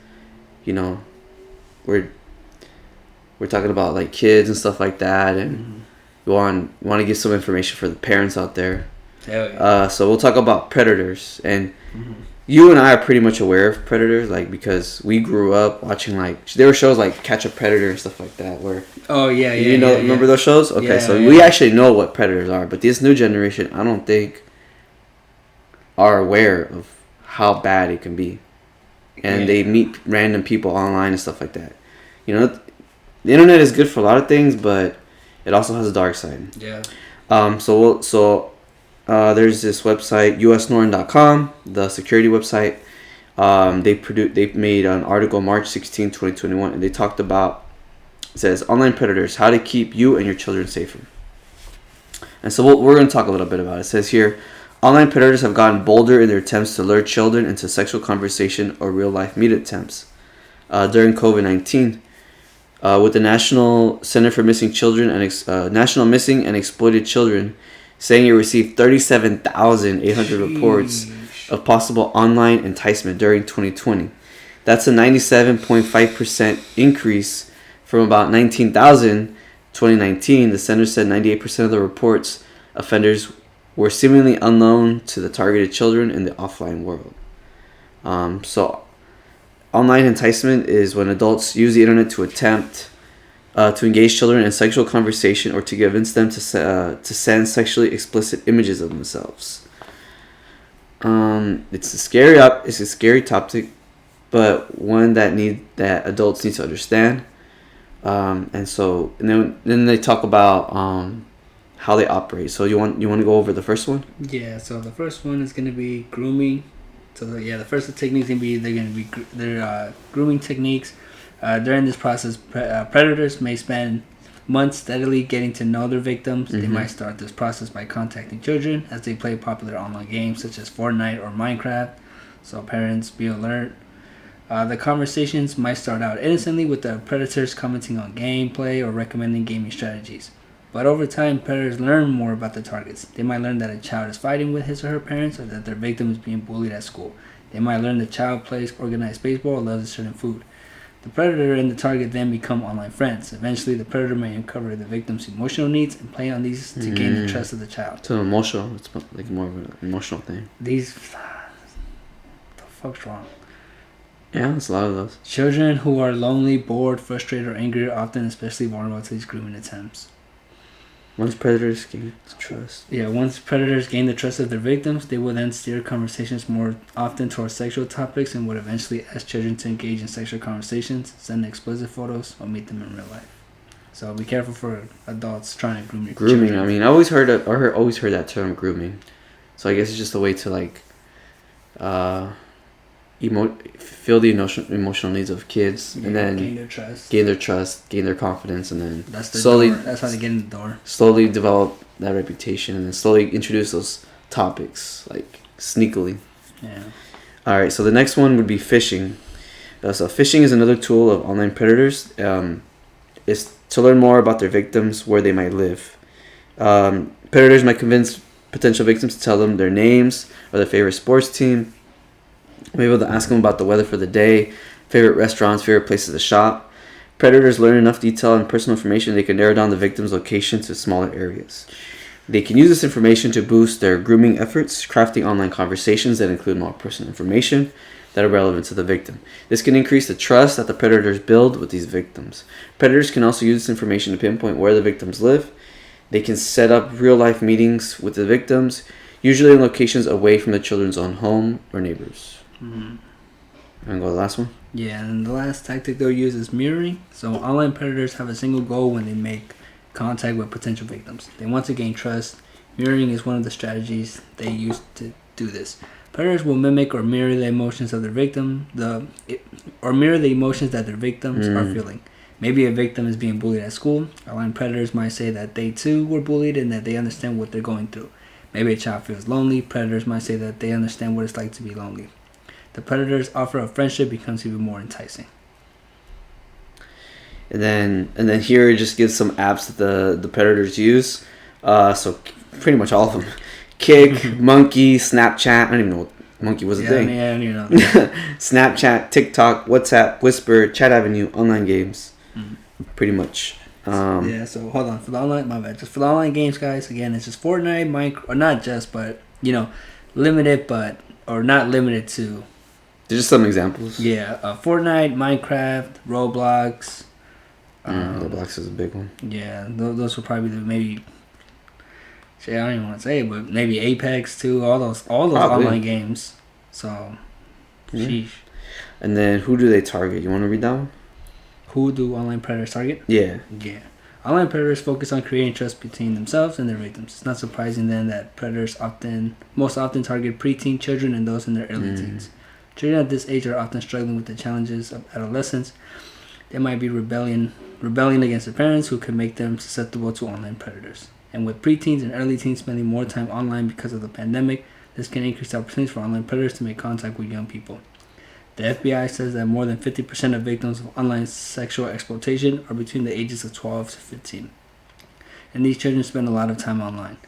B: we're talking about like kids and stuff like that, and we want to give some information for the parents out there.
A: Hell yeah.
B: So we'll talk about predators, and you and I are pretty much aware of predators, like because we grew up watching like there were shows like Catch a Predator and stuff like that. Where remember those shows? Okay, we actually know what predators are, but this new generation, I don't think, are aware of how bad it can be, and they meet random people online and stuff like that. The internet is good for a lot of things, but it also has a dark side.
A: Yeah.
B: There's this website, usnorton.com, the security website. They made an article March 16, 2021, and they talked about, it says, online predators, how to keep you and your children safer. And so we're going to talk a little bit about it. It says here, online predators have gotten bolder in their attempts to lure children into sexual conversation or real-life meet attempts. During COVID-19, with the National Center for Missing Children and National Missing and Exploited Children saying it received 37,800 reports of possible online enticement during 2020. That's a 97.5% increase from about 19,000 2019. The center said 98% of the reports offenders were seemingly unknown to the targeted children in the offline world. So online enticement is when adults use the internet to attempt to engage children in sexual conversation or to convince them to send sexually explicit images of themselves. It's a scary topic, but one that adults need to understand. And then they talk about how they operate. So you want to go over the first one?
A: Yeah. So the first one is going to be grooming. So the first technique is going to be their grooming techniques. During this process, predators may spend months steadily getting to know their victims. They might start this process by contacting children as they play popular online games such as Fortnite or Minecraft. So parents, be alert. The conversations might start out innocently with the predators commenting on gameplay or recommending gaming strategies. But over time, predators learn more about the targets. They might learn that a child is fighting with his or her parents or that their victim is being bullied at school. They might learn the child plays organized baseball or loves a certain food. The predator and the target then become online friends. Eventually, the predator may uncover the victim's emotional needs and play on these to gain the trust of the child.
B: It's emotional. It's like more of an emotional thing.
A: What the fuck's wrong?
B: Yeah, there's a lot of those.
A: Children who are lonely, bored, frustrated, or angry are often especially vulnerable to these grooming attempts.
B: Once predators gain trust.
A: Yeah, once predators gain the trust of their victims, they will then steer conversations more often towards sexual topics and would eventually ask children to engage in sexual conversations, send explicit photos, or meet them in real life. So be careful for adults trying to groom your children.
B: I mean, I always heard that term, grooming. So I guess it's just a way to like, feel the emotional needs of kids, and then
A: gain their trust,
B: gain their confidence, and then
A: that's how they get in the door.
B: Slowly develop that reputation, and then slowly introduce those topics like sneakily.
A: Yeah.
B: All right. So the next one would be phishing. So phishing is another tool of online predators. It's to learn more about their victims, where they might live. Predators might convince potential victims to tell them their names or their favorite sports team. Maybe able to ask them about the weather for the day, favorite restaurants, favorite places to shop. Predators learn enough detail and personal information they can narrow down the victim's location to smaller areas. They can use this information to boost their grooming efforts, crafting online conversations that include more personal information that are relevant to the victim. This can increase the trust that the predators build with these victims. Predators can also use this information to pinpoint where the victims live. They can set up real-life meetings with the victims, usually in locations away from the children's own home or neighbors.
A: Mm-hmm.
B: And go to the last one?
A: Yeah, and the last tactic they'll use is mirroring. So online predators have a single goal when they make contact with potential victims. They want to gain trust. Mirroring is one of the strategies they use to do this. Predators will mimic or mirror the emotions of their victim, or mirror the emotions that their victims are feeling. Maybe a victim is being bullied at school. Online predators might say that they too were bullied and that they understand what they're going through. Maybe a child feels lonely. Predators might say that they understand what it's like to be lonely. The predator's offer of friendship becomes even more enticing.
B: And then here it just gives some apps that the predators use. So pretty much all of them. Kick, Monkey, Snapchat. I don't even know what Monkey was a thing.
A: Yeah, I don't even know.
B: Snapchat, TikTok, WhatsApp, Whisper, Chat Avenue, online games. Pretty much.
A: Yeah, so hold on. For the online, my bad. Just for the online games, guys, again, it's just Fortnite, Minecraft, or not just, but, limited, or not limited to.
B: There's just some examples.
A: Yeah, Fortnite, Minecraft, Roblox.
B: Roblox is a big one.
A: Yeah, those will probably maybe. Shit, I don't even want to say it, but maybe Apex too. All those online games. So, sheesh.
B: And then who do they target? You want to read that one?
A: Who do online predators target?
B: Yeah.
A: Yeah. Online predators focus on creating trust between themselves and their victims. It's not surprising then that predators most often target preteen children and those in their early teens. Children at this age are often struggling with the challenges of adolescence. They might be rebelling against their parents, who could make them susceptible to online predators. And with preteens and early teens spending more time online because of the pandemic, this can increase the opportunities for online predators to make contact with young people. The FBI says that more than 50% of victims of online sexual exploitation are between the ages of 12 to 15. And these children spend a lot of time online.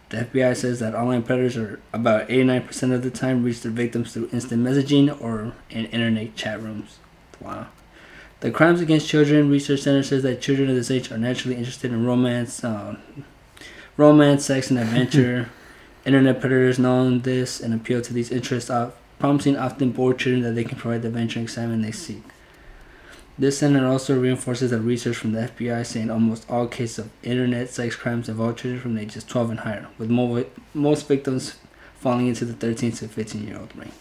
A: The FBI says that online predators are about 89% of the time reach their victims through instant messaging or in internet chat rooms. Wow. The Crimes Against Children Research Center says that children of this age are naturally interested in romance, sex, and adventure. Internet predators know this and appeal to these interests, promising often bored children that they can provide the adventure and excitement they seek. This center also reinforces the research from the FBI saying almost all cases of internet sex crimes involve children from the ages 12 and higher, with most victims falling into the 13 to 15-year-old range.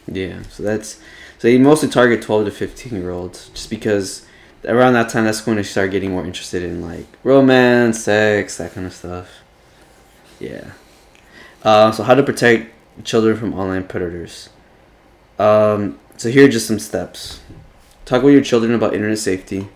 B: Yeah, so you mostly target 12 to 15-year-olds just because around that time that's when they start getting more interested in like romance, sex, that kind of stuff. Yeah. So how to protect children from online predators. So here are just some steps. Talk with your children about internet safety.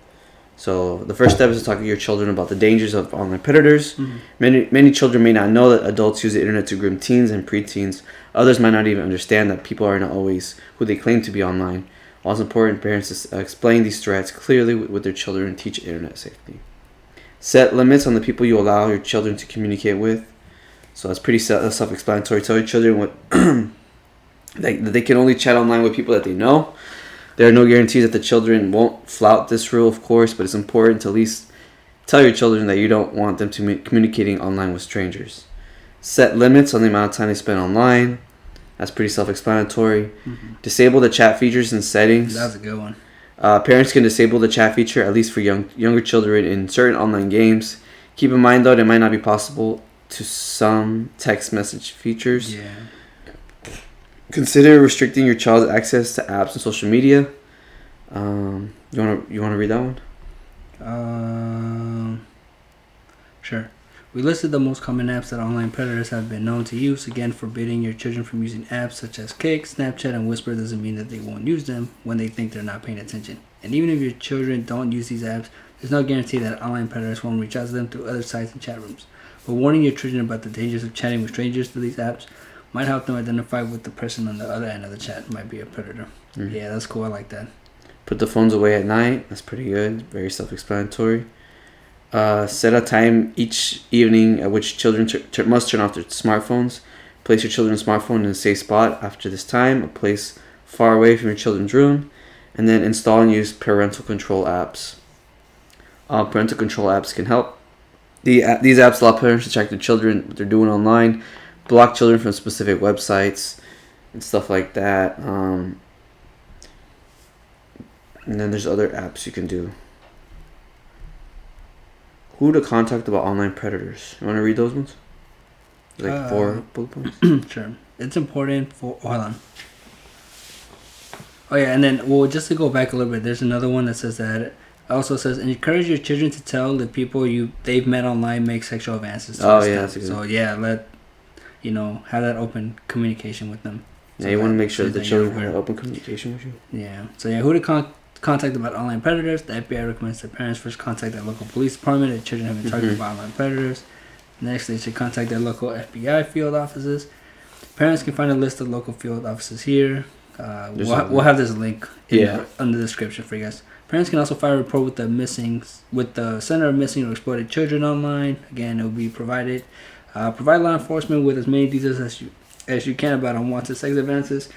B: So the first step is to talk with your children about the dangers of online predators. Mm-hmm. Many children may not know that adults use the internet to groom teens and preteens. Others might not even understand that people are not always who they claim to be online. Also important, parents to explain these threats clearly with their children and teach internet safety. Set limits on the people you allow your children to communicate with. So that's pretty self-explanatory. Tell your children what that they can only chat online with people that they know. There are no guarantees that the children won't flout this rule, of course, but it's important to at least tell your children that you don't want them to be communicating online with strangers. Set limits on the amount of time they spend online. That's pretty self-explanatory. Mm-hmm. Disable the chat features and settings.
A: That's a good one.
B: Parents can disable the chat feature, at least for younger children in certain online games. Keep in mind, though, it might not be possible to some text message features.
A: Yeah.
B: Consider restricting your child's access to apps and social media. You wanna read that one?
A: Sure. We listed the most common apps that online predators have been known to use. Again, forbidding your children from using apps such as Kick, Snapchat, and Whisper doesn't mean that they won't use them when they think they're not paying attention. And even if your children don't use these apps, there's no guarantee that online predators won't reach out to them through other sites and chat rooms. But warning your children about the dangers of chatting with strangers through these apps might help them identify what the person on the other end of the chat might be a predator. Mm. Yeah, that's cool. I like that.
B: Put the phones away at night. That's pretty good. Very self-explanatory. Set a time each evening at which children must turn off their smartphones. Place your children's smartphone in a safe spot after this time, a place far away from your children's room, and then install and use parental control apps. Parental control apps can help. These apps allow parents to track their children, what they're doing online, block children from specific websites, and stuff like that. And then there's other apps you can do. Who to contact about online predators? You want to read those ones? Like 4 bullet points?
A: Sure. It's important for... hold on. Oh, yeah, and then, just to go back a little bit, there's another one that says that... It also says, encourage your children to tell the people they've met online make sexual advances to
B: that's a good one.
A: So, yeah, have that open communication with them.
B: Yeah, you want to make sure that the children have open communication with you.
A: Yeah. So, yeah, who to contact about online predators. The FBI recommends that parents first contact their local police department if children have been targeted by online predators. Next, they should contact their local FBI field offices. Parents can find a list of local field offices here. We'll have this link under the description for you guys. Parents can also file a report with the Center of Missing or Exploited Children online. Again, it will be provided. Provide law enforcement with as many details as you can about unwanted sex advances.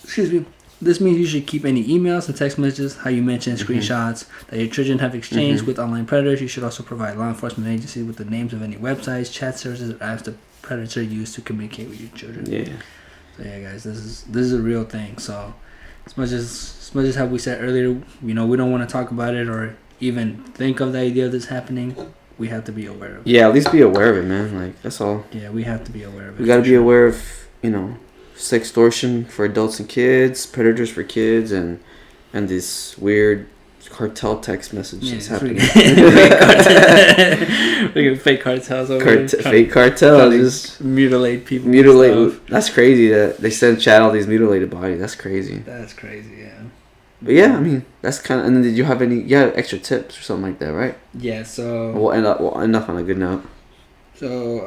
A: Excuse me. This means you should keep any emails and text messages, how you mentioned, screenshots that your children have exchanged with online predators. You should also provide law enforcement agencies with the names of any websites, chat services, or apps the predator used to communicate with your children. Yeah. So yeah, guys, this is a real thing. So as much as how we said earlier, we don't want to talk about it or even think of the idea of this happening. We have to be aware of it. Yeah,
B: at least be aware of it, man. Like, that's all.
A: Yeah, we have to be aware of it.
B: We got to be aware of, sextortion for adults and kids, predators for kids, and this weird cartel text message that's happening.
A: Fake cartels over
B: fake cartels just
A: mutilate people.
B: That's crazy that they send chat all these mutilated bodies. That's crazy.
A: That's crazy, yeah.
B: But yeah, I mean, that's kind of. And then did you have any extra tips or something like that, right?
A: Yeah. So
B: we'll end up on a good note.
A: So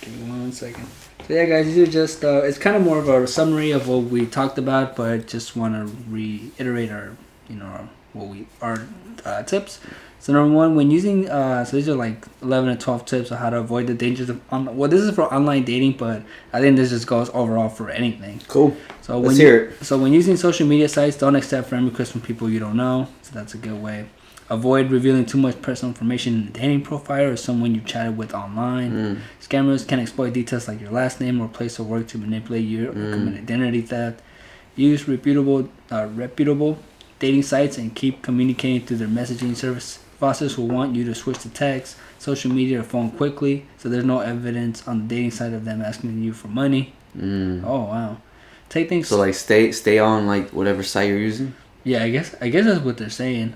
A: give me 1 second. So yeah, guys, these are just it's kind of more of a summary of what we talked about, but just want to reiterate our tips. So number 1, when using so these are like 11 or 12 tips on how to avoid the dangers of this is for online dating, but I think this just goes overall for anything.
B: Cool. So let's hear it.
A: So when using social media sites, don't accept friend requests from people you don't know. So that's a good way. Avoid revealing too much personal information in the dating profile or someone you chatted with online. Scammers can exploit details like your last name or place of work to manipulate you or commit identity theft. Use reputable dating sites and keep communicating through their messaging service. Bosses will want you to switch to text, social media, or phone quickly, so there's no evidence on the dating site of them asking you for money. Oh wow! Take things.
B: So like stay on like whatever site you're using.
A: Yeah, I guess that's what they're saying.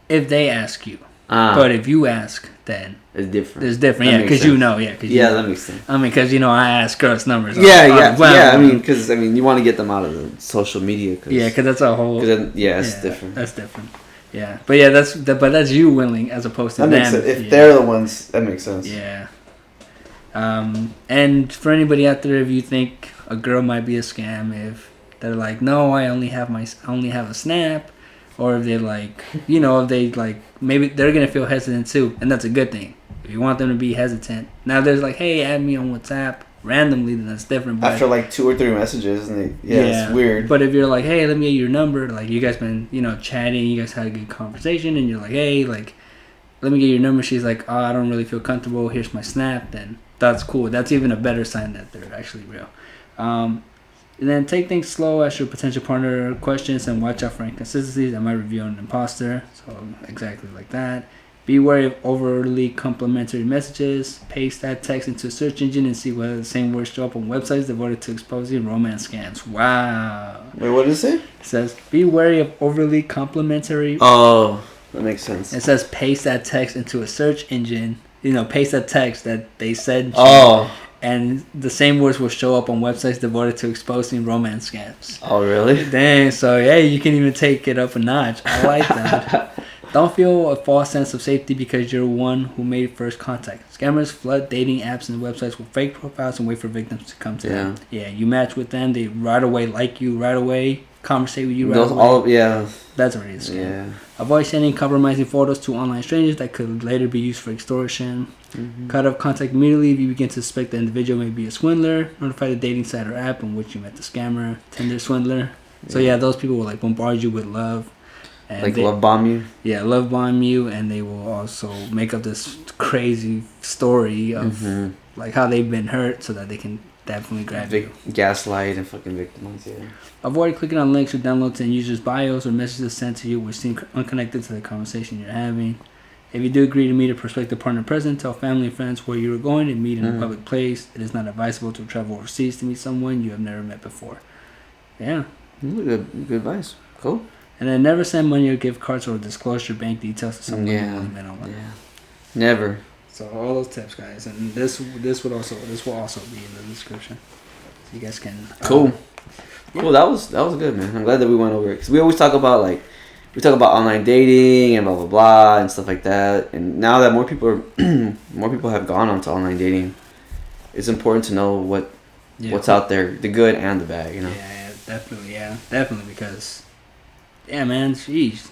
A: If they ask you, but if you ask, then
B: it's different.
A: It's different, yeah, because
B: that makes sense.
A: I mean, because I ask girls' numbers.
B: I mean, because you want to get them out of the social media.
A: Because that's a whole.
B: It's different.
A: That's different. Yeah, but yeah, that's you willing as opposed to them.
B: Makes sense. If they're the ones, that makes sense.
A: Yeah. And for anybody out there, if you think a girl might be a scam, if they're like, no, I only have a Snap. Or if they're like, if they like, maybe they're going to feel hesitant too. And that's a good thing. If you want them to be hesitant. Now, if there's like, hey, add me on WhatsApp randomly, then that's different. But
B: after like 2 or 3 messages, and it's weird.
A: But if you're like, hey, let me get your number. Like, you guys been, chatting. You guys had a good conversation. And you're like, hey, like, let me get your number. She's like, oh, I don't really feel comfortable. Here's my Snap. Then that's cool. That's even a better sign that they're actually real. And then take things slow, ask your potential partner questions, and watch out for inconsistencies that might reveal an imposter. So exactly like that. Be wary of overly complimentary messages. Paste that text into a search engine and see whether the same words show up on websites devoted to exposing romance scams. Wow.
B: Wait, what does it say?
A: It says, be wary of overly complimentary.
B: Oh, that makes sense.
A: It says, paste that text into a search engine. Paste that text that they said.
B: Oh.
A: And the same words will show up on websites devoted to exposing romance scams.
B: Oh, really?
A: Dang, so yeah, you can even take it up a notch. I like that. Don't feel a false sense of safety because you're one who made first contact. Scammers flood dating apps and websites with fake profiles and wait for victims to come to them. Yeah, you match with them, they right away like you right away, conversate with you right away. That's already a scam. Yeah. Avoid sending compromising photos to online strangers that could later be used for extortion. Mm-hmm. Cut off contact immediately if you begin to suspect the individual may be a swindler. Notify the dating site or app in which you met the scammer. Tinder swindler. So yeah, those people will like bombard you with love. And
B: like love bomb you?
A: Yeah, love bomb you, and they will also make up this crazy story of like how they've been hurt so that they can definitely grab you.
B: Gaslight and fucking victimize you.
A: Avoid clicking on links or downloads in users' bios or messages sent to you which seem unconnected to the conversation you're having. If you do agree to meet a prospective partner present, tell family and friends where you are going and meet in a public place. It is not advisable to travel overseas to meet someone you have never met before. Yeah.
B: Good advice. Cool.
A: And then never send money or gift cards or disclose your bank details to someone you only met online.
B: Yeah. Never.
A: So all those tips, guys, and this will also be in the description, so you guys can.
B: Cool. Cool. That was good, man. I'm glad that we went over it because we always talk about online dating and blah blah blah and stuff like that. And now that more people have gone onto online dating, it's important to know what's out there, the good and the bad. You know.
A: Yeah, definitely because. Yeah, man. Jeez.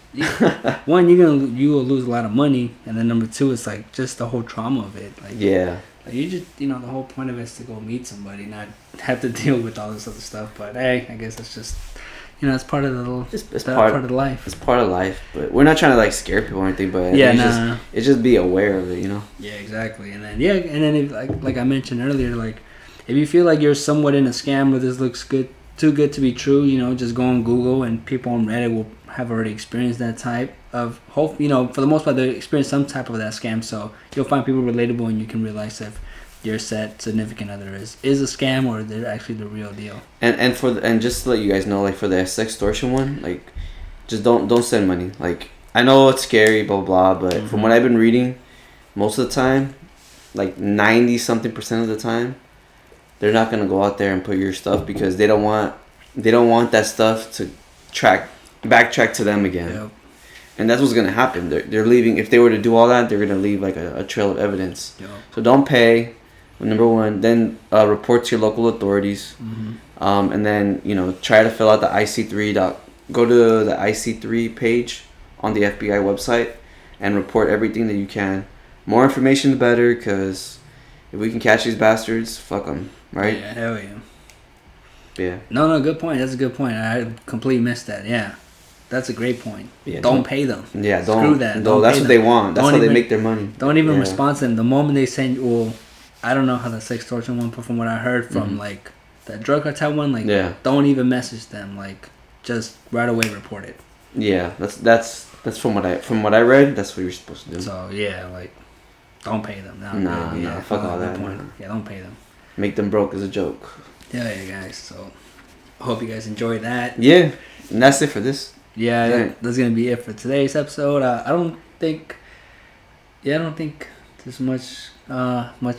A: One, you will lose a lot of money, and then number two, it's like just the whole trauma of it. Like, like you just the whole point of it is to go meet somebody, not have to deal with all this other stuff. But hey, I guess it's just it's part of the part of life.
B: It's part of life, but we're not trying to like scare people or anything. But it's just be aware of it,
A: Yeah, exactly. And then if, like I mentioned earlier, like if you feel like you're somewhat in a scam or this looks too good to be true, just go on Google and people on Reddit will have already experienced that type of hope. For the most part, they experience some type of that scam. So you'll find people relatable, and you can realize if your significant other is a scam or they're actually the real deal.
B: And just to let you guys know, like for the sextortion one, like just don't send money. Like I know it's scary, blah blah, but from what I've been reading, most of the time, like 90-something% of the time, they're not gonna go out there and put your stuff because they don't want that stuff to backtrack to them again. Yep. And that's what's gonna happen. They're leaving. If they were to do all that, they're gonna leave like a trail of evidence. Yep. So don't pay. Number one, then report to your local authorities, and then try to fill out the IC3. Go to the IC3 page on the FBI website and report everything that you can. More information, the better, because if we can catch these bastards, fuck them. Right?
A: Yeah, hell yeah.
B: Yeah.
A: No, good point. That's a good point. I completely missed that. Yeah. That's a great point. Yeah, don't pay them.
B: Yeah,
A: Screw that.
B: That's what they want. That's how they make their money.
A: Don't even respond to them. The moment they send I don't know how the Sextortion one, but from what I heard from like that drug cartel one, like don't even message them. Like just right away report it.
B: Yeah, that's from what I read. That's what you're supposed to do.
A: So yeah, like don't pay them. No,
B: fuck all that.
A: Yeah, don't pay them.
B: Make them broke is a joke.
A: Yeah, guys. So I hope you guys enjoyed that.
B: Yeah, and that's it for this.
A: Yeah, that's gonna be it for today's episode. I don't think there's much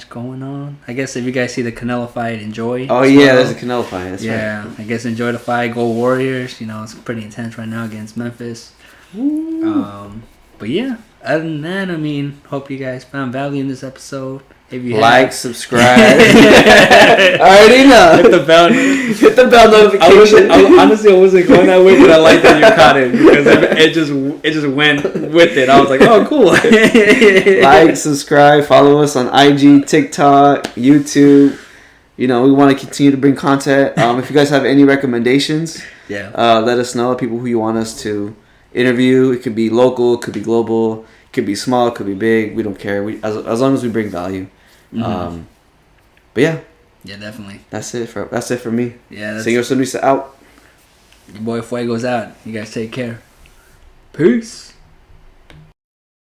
A: going on. I guess if you guys see the Canelo fight, enjoy.
B: Oh yeah, there's a Canelo fight. That's
A: right. I guess enjoy the fight. Go Warriors. It's pretty intense right now against Memphis. But yeah, other than that, hope you guys found value in this episode. If you
B: subscribe. I already know. Hit the bell notification.
A: I wasn't going that way, but I like that you caught it because it just went with it. I was like, oh, cool.
B: Subscribe, follow us on IG, TikTok, YouTube. We want to continue to bring content. If you guys have any recommendations, let us know. People who you want us to interview. It could be local, it could be global, it could be small, it could be big. We don't care. As long as we bring value. But yeah,
A: Yeah, definitely.
B: That's it for me.
A: Yeah.
B: Señor Sonrisa out.
A: Your boy Fuego's out. You guys take care. Peace.